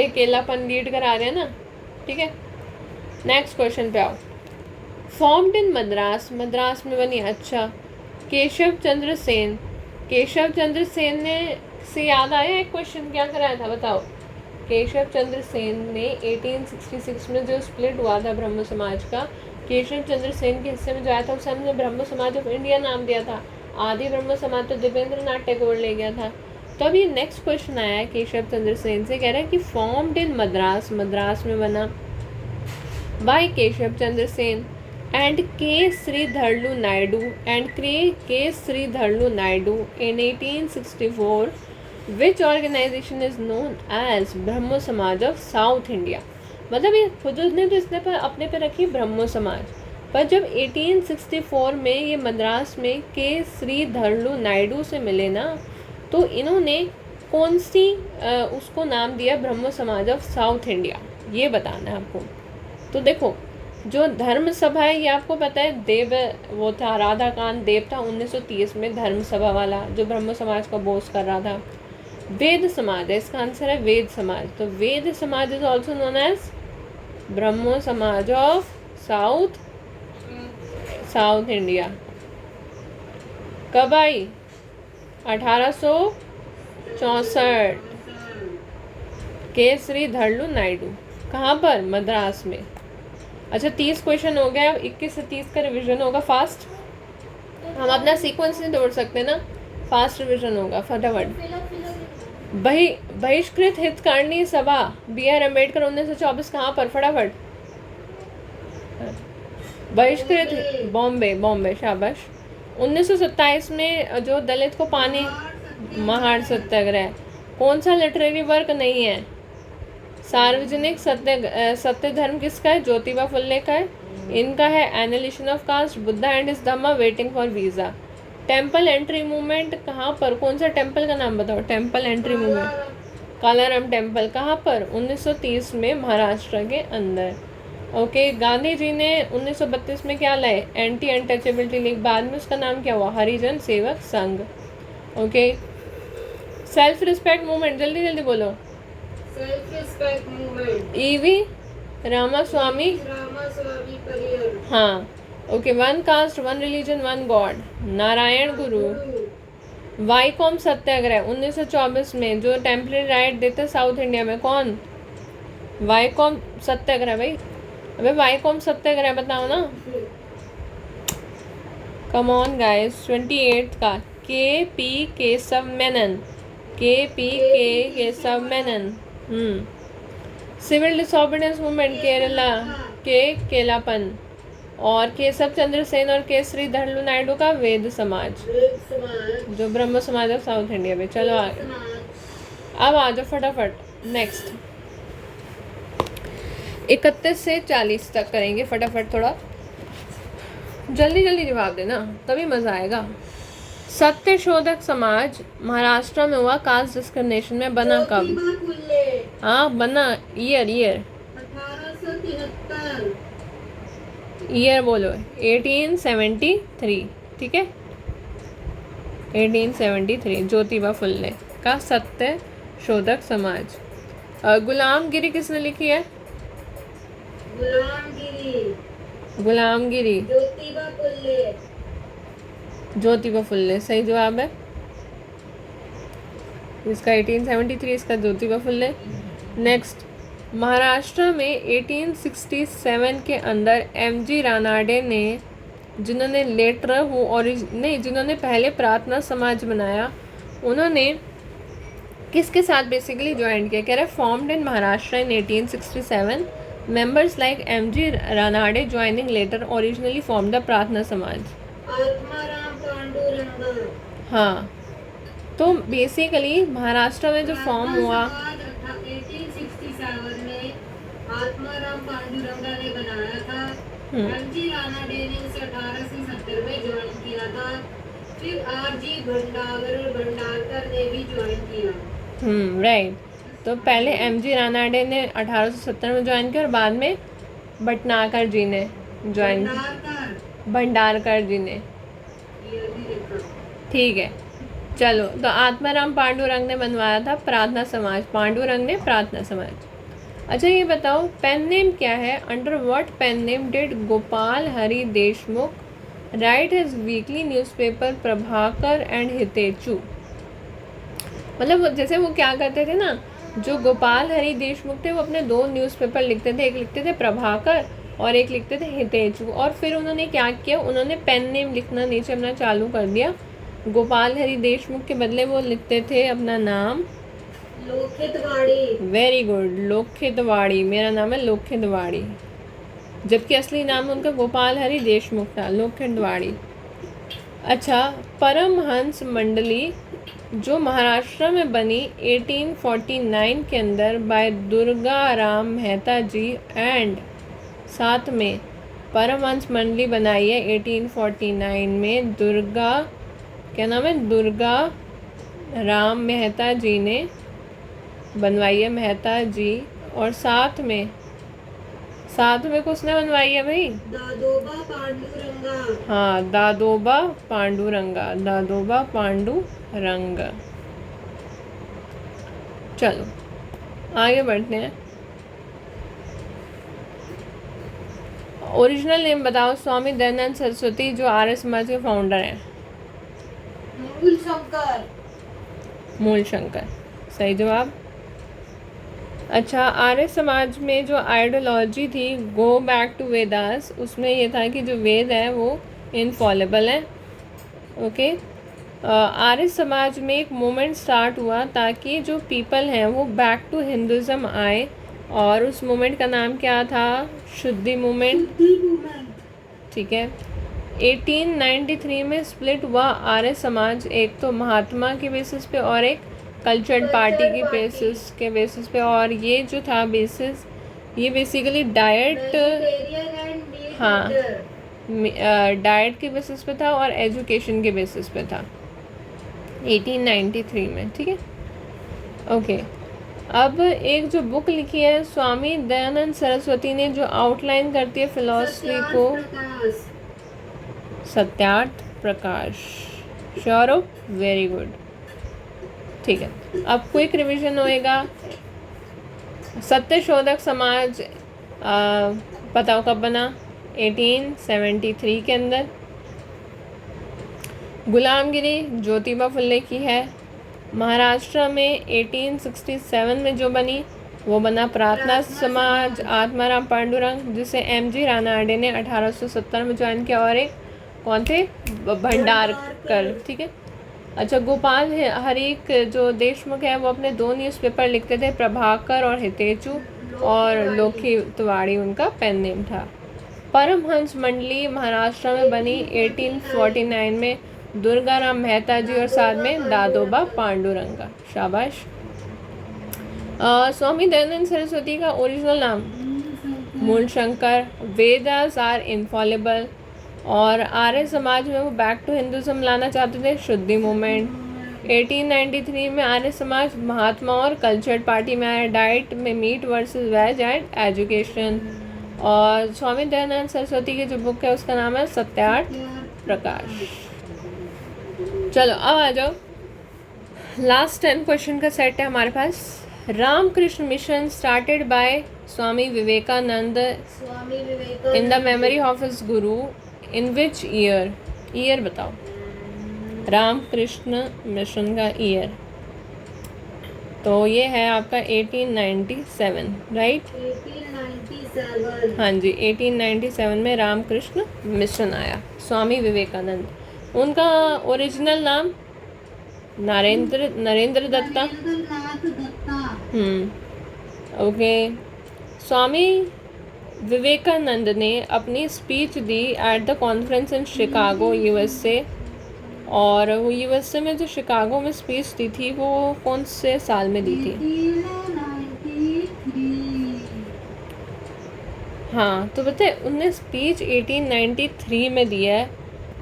केलापन लीड करा रहे हैं ना। ठीक है, नेक्स्ट क्वेश्चन पे आओ। फॉर्म्ड इन मद्रास, मद्रास में बनी। अच्छा, केशव चंद्र सेन ने से याद आया एक क्वेश्चन, क्या कराया था बताओ? केशव चंद्र सेन ने 1866 में जो स्प्लिट हुआ था ब्रह्म समाज का, केशव चंद्र सेन के हिस्से में जो आया था उसे हमने ब्रह्म समाज ऑफ इंडिया नाम दिया था। आदि ब्रह्म समाज तो दिव्येंद्र नाथ टैगोर ले गया था। तो अब ये नेक्स्ट क्वेश्चन आया है केशव चंद्र सेन से, कह रहा है कि फॉर्म्ड इन मद्रास, मद्रास में बना by Keshav Chandra Sen and K. Sridharlu Naidu in 1864, which organization is known as ब्रह्मो समाज of South India। मतलब ये खुद ने तो इसने पर अपने पे रखी ब्रह्मो समाज, पर जब 1864 में ये मद्रास में K. श्रीधरलू नायडू से मिले ना, तो इन्होंने कौन सी उसको नाम दिया ब्रह्मो समाज ऑफ साउथ इंडिया, ये बताना है आपको। तो देखो, जो धर्म सभा है ये आपको पता है, देव वो था, राधाकांत देव था 1930 में धर्म सभा वाला, जो ब्रह्म समाज का बोस कर रहा था। वेद समाज है, इसका आंसर है वेद समाज। तो वेद समाज is also known as Brahmo Samaj of south India. कब आई? 1864। के श्रीधरलू नायडू। कहाँ पर? मद्रास में। अच्छा, 30 क्वेश्चन हो गया, 21 से 30 का रिवीजन होगा फास्ट। हम अपना सीक्वेंस नहीं तोड़ सकते ना, फास्ट रिवीजन होगा फटाफट। बहिष्कृत हितकारिणी सभा BR अम्बेडकर 1924 कहाँ पर? फटाफट। बहिष्कृत बॉम्बे, शाबाश। 1927 में जो दलित को पानी, महाड़ सत्याग्रह। कौन सा लिटरेरी वर्क नहीं है? सार्वजनिक सत्य धर्म किसका है? ज्योतिबा फुल्ले का है। इनका है analysis of caste, Buddha and his Dhamma, waiting for visa. Temple entry movement कहाँ पर, कौन सा टेम्पल का नाम बताओ, temple entry movement, Kalaram temple कहाँ पर, 1930 में महाराष्ट्र के अंदर। ओके, गांधी जी ने 1932 में क्या लाए, एंटी अनटचेबिलिटी लीग, बाद में उसका नाम क्या हुआ, Harijan Sevak Sangh. Okay, self respect movement, जल्दी जल्दी बोलो। Self respect movement, EV Ramaswamy, Ramaswamy Periyar, हाँ। Okay, one caste one religion one God, Narayana Guru. Vaikom Satyagraha 1924 में, जो टेम्पलेरी राइट देते साउथ इंडिया में, कौन, वाईकॉम सत्याग्रह। भाई अबे वाईकॉम सत्याग्रह बताओ ना, कम ऑन गाइस। 28 का के Keshav Menon, Keshav Menon. Civil disobedience movement Kerala के केलापन, और केशव चंद्र सेन और केसरी धड़लू नायडू का वेद समाज, जो ब्रह्म समाज है साउथ इंडिया में। चलो आगे, अब आ जाओ फटाफट नेक्स्ट। 31 से 40 तक करेंगे फटाफट, थोड़ा जल्दी जल्दी जवाब देना तभी मजा आएगा। सत्यशोधक समाज महाराष्ट्र में हुआ कास्ट डिस्क्रिमिनेशन में, बना कब, हाँ बना, ईयर 1873, ईयर बोलो, 1873, ठीक है 1873, ज्योतिबा फुल्ले का सत्य शोधक समाज। गुलामगिरी किसने लिखी है, गुलामगिरी ज्योतिबा फुल्ले, सही जवाब है इसका 1873, इसका ज्योतिबा फुल्ले। नेक्स्ट, महाराष्ट्र में 1867 के अंदर एमजी रानाडे ने, जिन्होंने लेटर वो नहीं, जिन्होंने पहले प्रार्थना समाज बनाया, उन्होंने किसके साथ बेसिकली ज्वाइन किया, कह रहे formed in Maharashtra in 1867, members like MG Ranade joining letter originally form the Prarthana Samaj. Atmaram Pandurang, हाँ, तो बेसिकली महाराष्ट्र में जो फॉर्म हुआ, 1867 में आत्माराम पांडुरंगा ने बनाया था। एमजी रानाडे ने उसे 1870 में ज्वाइन किया था। फिर आरजी भंडारकर ने भी ज्वाइन किया। राइट। तो पहले एमजी रानाडे ने 1870 में ज्वाइन किया और बाद में भटनागर जी ने ज्वाइन, भंडारकर जी ने, ठीक है। चलो, तो आत्माराम पांडुरंग ने बनवाया था प्रार्थना समाज, पांडुरंग ने प्रार्थना समाज। अच्छा ये बताओ, पेन नेम क्या है, under what pen name did Gopal Hari Deshmukh write his weekly newspaper Prabhakar and Hitechhu. मतलब जैसे वो क्या करते थे ना, जो गोपाल हरि देशमुख थे वो अपने 2 न्यूज़पेपर लिखते थे, एक लिखते थे प्रभाकर और एक लिखते थे हितेचू। और फिर उन्होंने क्या किया, उन्होंने पेन नेम लिखना नीचे अपना चालू कर दिया। गोपाल हरि देशमुख के बदले वो लिखते थे अपना नाम लोखितवाड़ी, वेरी गुड, लोखितवाड़ी, मेरा नाम है लोखितवाड़ी, जबकि असली नाम उनका गोपाल हरि देशमुख था, लोखितवाड़ी। अच्छा, परमहंस मंडली जो महाराष्ट्र में बनी 1849 के अंदर बाय दुर्गा राम मेहता जी एंड, साथ में परमहंस मंडली बनाई है 1849 में, दुर्गा, क्या नाम है, दुर्गा राम मेहता जी ने बनवाई है, मेहता जी। और साथ में किसने बनवाई है भाई, दादोबा पांडुरंगा, हाँ दादोबा पांडुरंगा, दादोबा पांडुरंग। चलो आगे बढ़ते हैं। ओरिजिनल नेम बताओ स्वामी दयानंद सरस्वती, जो आर्य समाज के फाउंडर हैं। मूल शंकर, सही जवाब। अच्छा, आर्य समाज में जो आइडियोलॉजी थी गो बैक टू वेदास, उसमें ये था कि जो वेद है वो इनफॉलेबल है। ओके, आर्य समाज में एक मूवमेंट स्टार्ट हुआ ताकि जो पीपल हैं वो बैक टू हिंदुज़म आए, और उस मूवमेंट का नाम क्या था, शुद्धि मूवमेंट, ठीक है। 1893 में स्प्लिट हुआ आर्य समाज, एक तो महात्मा के बेसिस पे और एक कल्चरल पार्टी की बेसिस पे। और ये जो था बेसिस, ये बेसिकली डाइट, हाँ डाइट के बेसिस पे था और एजुकेशन के बेसिस पे था 1893 में, ठीक है। ओके, अब एक जो बुक लिखी है स्वामी दयानंद सरस्वती ने, जो आउटलाइन करती है फिलॉसफी को, प्रकाश। सत्यार्थ प्रकाश। श्योर हो? वेरी गुड, ठीक है। अब क्विक रिवीजन होएगा। सत्यशोधक समाज बताओ कब बना? 1873 के अंदर। गुलामगिरी ज्योतिबा फुले की है। महाराष्ट्र में 1867 में जो बनी वो बना प्रार्थना समाज आत्माराम पांडुरंग, जिसे MG रानाडे ने 1870 में ज्वाइन किया। और एक कौन थे? भंडारकर, ठीक है। अच्छा, गोपाल हरिक जो देशमुख है वो अपने 2 न्यूज़पेपर लिखते थे, प्रभाकर और हितेचु, और लोकी तिवाड़ी उनका पेन नेम था। परमहंस मंडली महाराष्ट्र में बनी 1849 में, दुर्गाराम मेहता जी और साथ में दादोबा पांडुरंगा। शाबाश। स्वामी दयानंद सरस्वती का ओरिजिनल नाम मूलशंकर। Vedas are infallible. और आर्य समाज में वो बैक टू हिंदुज़म लाना चाहते थे, शुद्धि मूवमेंट। 1893 में आर्य समाज महात्मा और कल्चर्ड पार्टी में आया। डाइट में meat versus veg and education. और स्वामी दयानंद सरस्वती की जो बुक है उसका नाम है सत्यार्थ प्रकाश। चलो अब आ जाओ, लास्ट 10 क्वेश्चन का सेट है हमारे पास। Ramakrishna Mission started by Swami Vivekananda in the memory of his guru in which year? Year बताओ, रामकृष्ण मिशन का ईयर। तो ये है आपका 1897, राइट? 1897। हाँ जी, 1897 में रामकृष्ण मिशन आया। स्वामी विवेकानंद, उनका ओरिजिनल नाम नरेंद्र दत्ता। नरेंद्रनाथ दत्ता। ओके। स्वामी विवेकानंद ने अपनी speech the at the conference in Chicago USA। और वो USA में जो शिकागो में स्पीच दी थी वो कौन से साल में दी थी? 1893। हाँ, तो पता है उनने स्पीच 1893 में दिया है।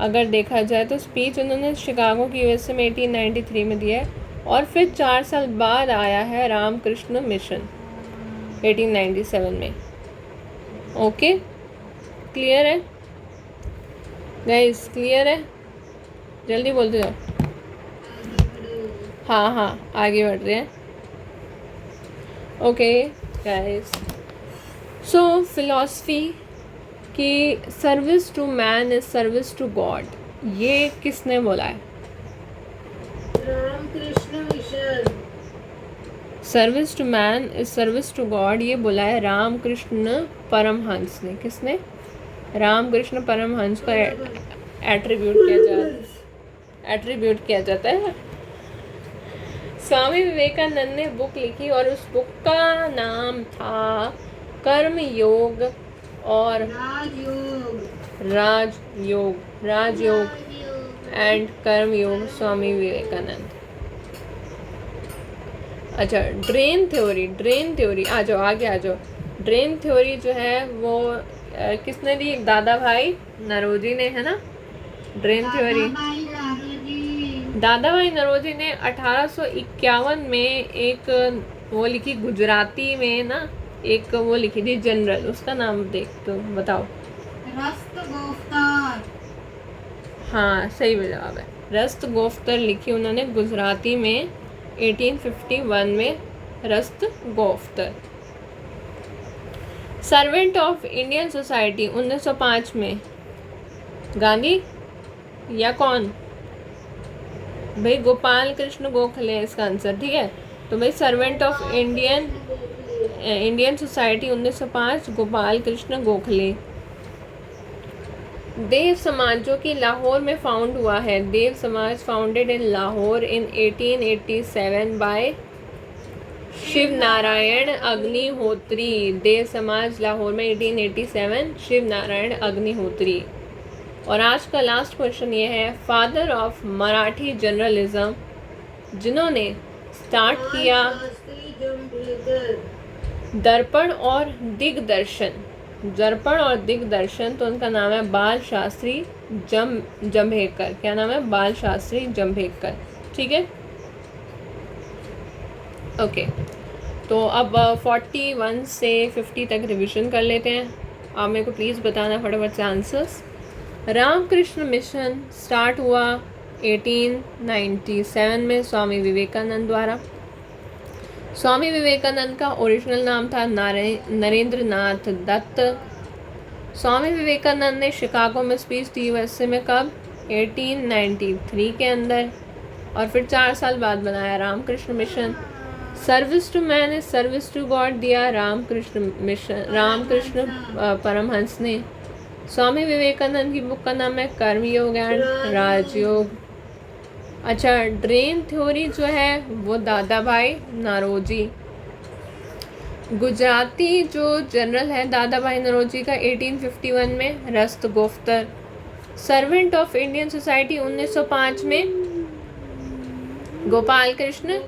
अगर देखा जाए तो स्पीच उन्होंने शिकागो की USA में 1893 में दिया है। और फिर 4 साल बाद आया है रामकृष्ण मिशन 1897 में। ओके, क्लियर है गाइस? क्लियर है? जल्दी बोलते जाओ। हाँ, आगे बढ़ रहे हैं। ओके गाइस, सो फिलॉसफी की service to man is service to God, ये किसने बोला है? Ramakrishna Mission. Service to man is service to God, ये बोला है रामकृष्ण परमहंस ने। किसने? रामकृष्ण परमहंस को एट्रीब्यूट किया जाता है। स्वामी विवेकानंद ने बुक लिखी और उस बुक का नाम था कर्म योग और राजयोग एंड कर्म योग, स्वामी विवेकानंद। अच्छा, ड्रेन थ्योरी आ जाओ, आगे आ जाओ। ड्रेन थ्योरी जो है वो किसने दी? दादा भाई नरोजी ने, है ना? ड्रेन थ्योरी दादा भाई नरोजी ने 1851 में एक वो लिखी, गुजराती में ना, एक वो लिखी थी जनरल, उसका नाम देख तो बताओ। रस्तगोफ्तर। हाँ, सही जवाब है, रस्तगोफ्तर लिखी उन्होंने गुजराती में 1851 में, रस्तगोफ्तर। सर्वेंट ऑफ इंडियन सोसाइटी 1905 में गांधी या कौन? भाई गोपाल कृष्ण गोखले इसका आंसर, ठीक है। तो भाई Servant of Indian Society 1905, Gopal Krishna Gokhale. Dev Samaj जो कि लाहौर में फाउंड हुआ है, Dev Samaj founded in Lahore in 1887 by Shiv Narayan Agnihotri. Dev Samaj Lahore में 1887, शिव नारायण अग्निहोत्री। और आज का लास्ट क्वेश्चन ये है, फादर ऑफ मराठी जर्नलिज्म, जिन्होंने स्टार्ट किया दर्पण और दिग्दर्शन। दर्पण और दिग्दर्शन, तो उनका नाम है बाल शास्त्री जंभेकर। क्या नाम है? बाल शास्त्री जंभेकर। ठीक है, ओके। तो अब 41 से 50 तक रिवीजन कर लेते हैं। आप मेरे को प्लीज़ बताना फटाफट से आंसर्स। रामकृष्ण मिशन स्टार्ट हुआ 1897 में स्वामी विवेकानंद द्वारा। स्वामी विवेकानंद का ओरिजिनल नाम था नरेंद्र नाथ दत्त। स्वामी विवेकानंद ने शिकागो में स्पीच दी यूएसए में कब? 1893 के अंदर। और फिर 4 साल बाद बनाया Ramakrishna Mission. Service to man is service to God दिया रामकृष्ण मिशन, रामकृष्ण परमहंस ने। स्वामी विवेकानंद की बुक का नाम है कर्मयोग एंड राजयोग। अच्छा, ड्रेन थ्योरी जो है वो दादा भाई नौरोजी। गुजराती जो जनरल है दादा भाई नौरोजी का 1851 में रस्त गोफ्तर। सर्वेंट ऑफ इंडियन सोसाइटी 1905 में गोपाल कृष्ण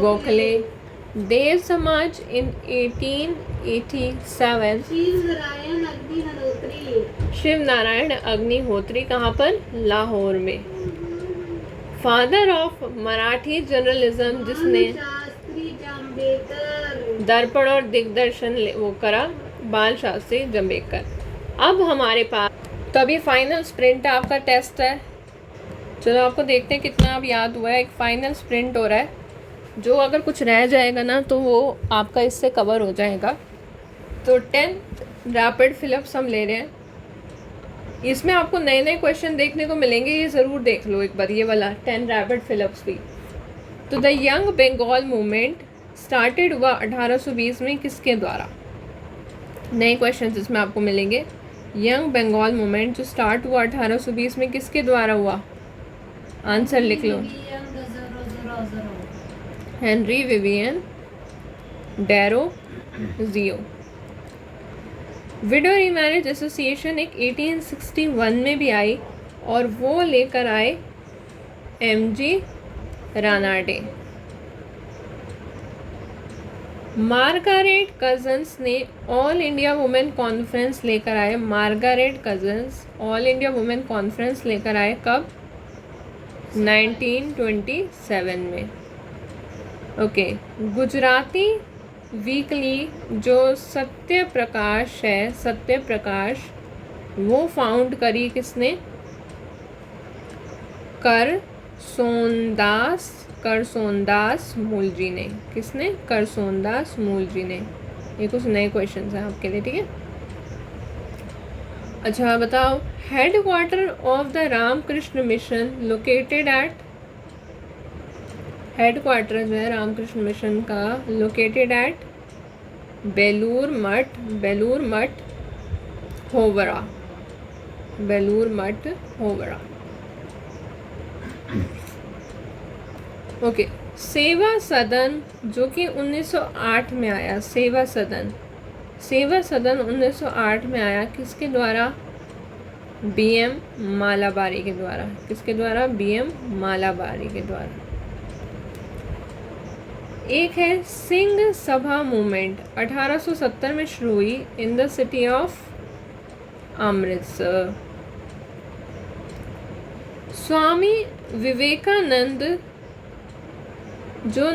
गोखले। देव समाज इन 1887 शिव नारायण अग्निहोत्री। कहाँ पर? लाहौर में। फादर ऑफ मराठी जर्नलिज्म जिसने दर्पण और दिग्दर्शन वो करा, बाल शास्त्री जंभेकर। अब हमारे पास तो अभी फाइनल स्प्रिंट आपका टेस्ट है। चलो आपको देखते हैं कितना अब याद हुआ है। एक फाइनल स्प्रिंट हो रहा है, जो अगर कुछ रह जाएगा ना तो वो आपका इससे कवर हो जाएगा। तो 10 रैपिड फिलअप्स हम ले रहे हैं। इसमें आपको नए नए क्वेश्चन देखने को मिलेंगे, ये ज़रूर देख लो एक बार ये वाला 10 रैपिड फिलअप्स भी। तो the young Bengal movement started हुआ 1820 में किसके द्वारा? नए क्वेश्चन इसमें आपको मिलेंगे। यंग बंगाल मूवमेंट जो स्टार्ट हुआ 1820 में किसके द्वारा हुआ? आंसर लिख लो। हेनरी विवियन डेरो जियो। विडो रीमैरिज एसोसिएशन एक 1861 में भी आई और वो लेकर आए एमजी रानाडे। मार्गारेट कजन्स ने ऑल इंडिया वुमेन कॉन्फ्रेंस लेकर आए। Margaret cousins all India women conference लेकर आए कब? 1927 में। ओके, गुजराती वीकली जो सत्य प्रकाश है, सत्य प्रकाश, वो फाउंड करी किसने? करसोनदास मूलजी ने। किसने? करसोनदास मूलजी ने। ये कुछ नए क्वेश्चन हैं आपके लिए, ठीक है। अच्छा बताओ, head quarter of the Ramakrishna Mission located at, head quarter जो है रामकृष्ण मिशन का located at Belur Math Howrah. Belur Math Hovra. Okay, सेवा सदन जो कि 1908 में आया। सेवा सदन 1908 में आया किसके द्वारा? बीएम मालाबारी के द्वारा। किसके द्वारा? बीएम मालाबारी के द्वारा। एक है सिंह सभा मूवमेंट 1870 में शुरू हुई in the city of Amritsar. Swami Vivekananda जो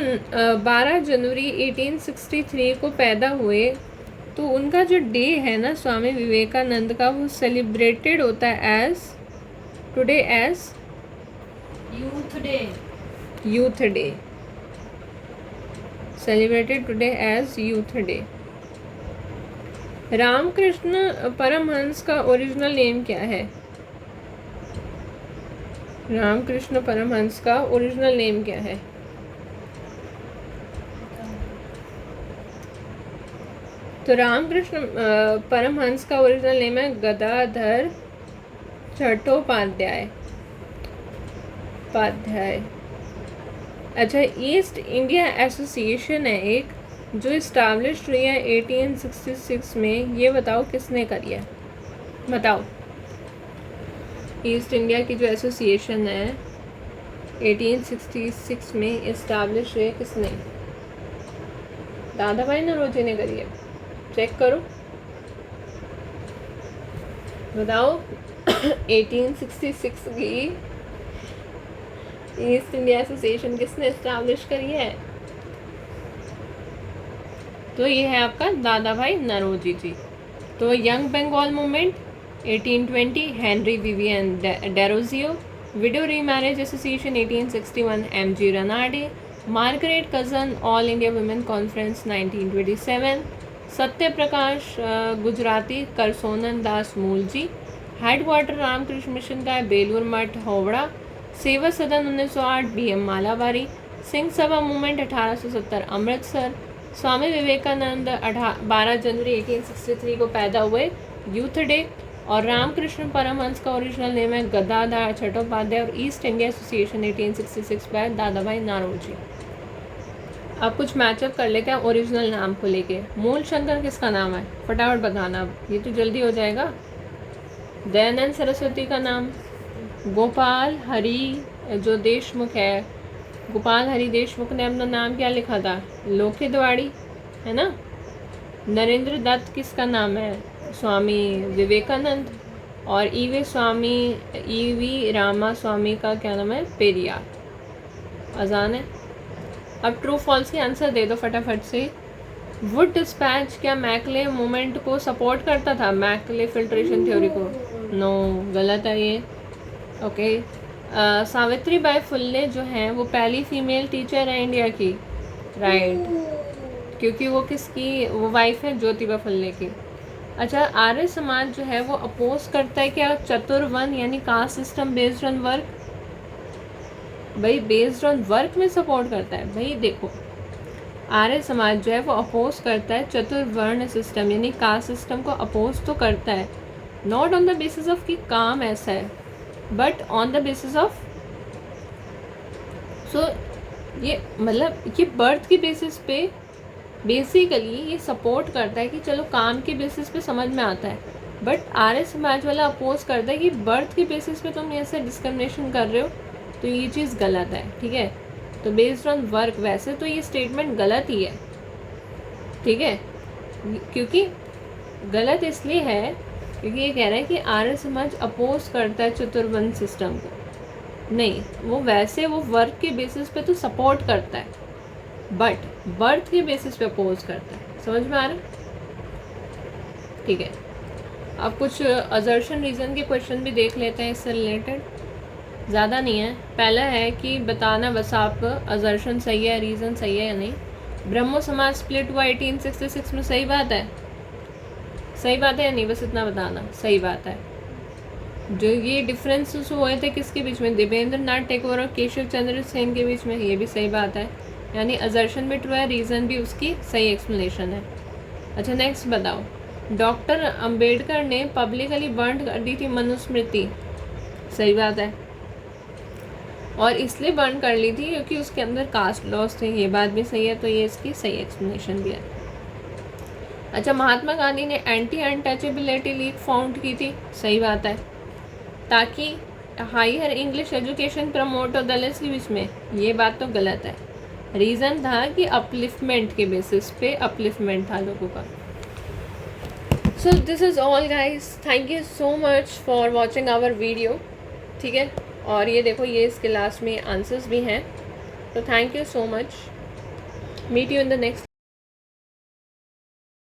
12 जनवरी 1863 को पैदा हुए, तो उनका जो डे है ना स्वामी विवेकानंद का, वो सेलिब्रेटेड होता है as today as youth day. Celebrated today as youth day. Ramakrishna Paramhansa का ओरिजिनल नेम क्या है? रामकृष्ण परमहंस का ओरिजिनल नेम क्या है? तो रामकृष्ण परमहंस का ओरिजिनल नेम है गदाधर चट्टोपाध्याय। अच्छा, ईस्ट इंडिया एसोसिएशन है एक जो इस्टेब्लिश हुई है 1866 में। ये बताओ किसने करी है? बताओ। ईस्ट इंडिया की जो एसोसिएशन है 1866 में इस्टेब्लिश हुई है किसने? दादा भाई नौरोजी ने करी है। चेक करो। बताओ 1866 की ईस्ट इंडिया एसोसिएशन किसने इस्टेब्लिश करी है? तो ये है आपका दादा भाई नौरोजी जी। तो young Bengal movement 1820 Henry Vivian Derozio, widow remarriage association 1861 MG. Ranade, Margaret Cousin all India women conference 1927, Satya Prakash Gujarati Karsondas Mulji, हेडवाटर रामकृष्ण मिशन का है बेलूर मठ होवड़ा, सेवा सदन 1908 बी.एम. मालाबारी, सिंह सभा मूवमेंट 1870 अमृतसर, स्वामी विवेकानंद 12 जनवरी 1863 को पैदा हुए, यूथ डे, और रामकृष्ण परमहंस का ओरिजिनल नेम है गदाधर चट्टोपाध्याय, और ईस्ट इंडिया एसोसिएशन 1866 बाय दादा भाई नौरोजी। अब कुछ मैचअप कर लेते हैं ओरिजिनल नाम को लेके। मूल शंकर किसका नाम है? फटाफट बताना, अब ये तो जल्दी हो जाएगा। दयानंद सरस्वती का नाम, गोपाल हरि जो देशमुख है, गोपाल हरि देशमुख ने अपना नाम क्या लिखा था? लोके द्वाड़ी, है ना। नरेंद्र दत्त किसका नाम है? स्वामी विवेकानंद। और ईवी रामा स्वामी का क्या नाम है? पेरियार। आसान है। अब ट्रू फॉल्स के आंसर दे दो फटाफट से। वुड डिस्पैच क्या मैकले मूवमेंट को सपोर्ट करता था? मैकले फिल्ट्रेशन थ्योरी को? नो, गलत है ये। ओके। सावित्री बाई फुल्ले जो हैं वो पहली फीमेल टीचर है इंडिया की, राइट, क्योंकि वो किसकी वो वाइफ है? ज्योतिबा फुल्ले की। अच्छा, आर्य समाज जो है वो अपोज करता है क्या चतुर्वन यानी caste system based on work? भाई बेस्ड ऑन वर्क में सपोर्ट करता है। भाई देखो, आर्य समाज जो है वो अपोज करता है चतुर्वर्ण सिस्टम यानी कास्ट सिस्टम को अपोज तो करता है, not on the basis of कि काम ऐसा है, but on the basis of ये मतलब ये बर्थ के बेसिस पे बेसिकली ये सपोर्ट करता है कि चलो काम के बेसिस पे समझ में आता है, बट आर्य समाज वाला अपोज करता है कि बर्थ के बेसिस पे तुम ऐसे डिस्क्रिमिनेशन कर रहे हो, तो ये चीज़ गलत है। ठीक है, तो बेस्ड ऑन वर्क, वैसे तो ये स्टेटमेंट गलत ही है, ठीक है, क्योंकि गलत इसलिए है क्योंकि ये कह रहा है कि आर्य समाज अपोज करता है चतुर्वर्ण सिस्टम को। नहीं, वो वैसे वो वर्क के बेसिस पे तो सपोर्ट करता है, बट बर्थ के बेसिस पे अपोज करता है। समझ में आ रहा है? ठीक है, अब कुछ अजर्शन रीज़न के क्वेश्चन भी देख लेते हैं इससे रिलेटेड, ज़्यादा नहीं है। पहला है कि बताना बस आप अजर्शन सही है, रीज़न सही है या नहीं। ब्रह्मो समाज स्प्लिट हुआ 1866 में, सही बात है? सही बात है या नहीं, बस इतना बताना। सही बात है। जो ये डिफरेंसेस हुए थे किसके बीच में? देवेंद्र नाथ टैगोर और केशव चंद्र सेन के बीच में, ये भी सही बात है, यानी अजर्शन भी ट्रू है, रीज़न भी उसकी सही एक्सप्लेनेशन है। अच्छा, नेक्स्ट बताओ। डॉक्टर अंबेडकर ने पब्लिकली बर्न कर दी थी मनुस्मृति, सही बात है, और इसलिए बर्न कर ली थी क्योंकि उसके अंदर कास्ट लॉस थे, ये बात भी सही है, तो ये इसकी सही एक्सप्लेनेशन भी है। अच्छा, महात्मा गांधी ने एंटी अनटचेबिलिटी लीग फाउंड की थी, सही बात है, ताकि हायर इंग्लिश एजुकेशन प्रमोट हो दलित्स के बीच में, ये बात तो गलत है। रीज़न था कि अपलिफ्टमेंट के बेसिस पे अपलिफ्टमेंट था लोगों का। So this is all guys, thank you so much for watching our video. ठीक है, और ये देखो, ये इसके लास्ट में आंसर्स भी हैं, तो thank you so much. Meet you in the next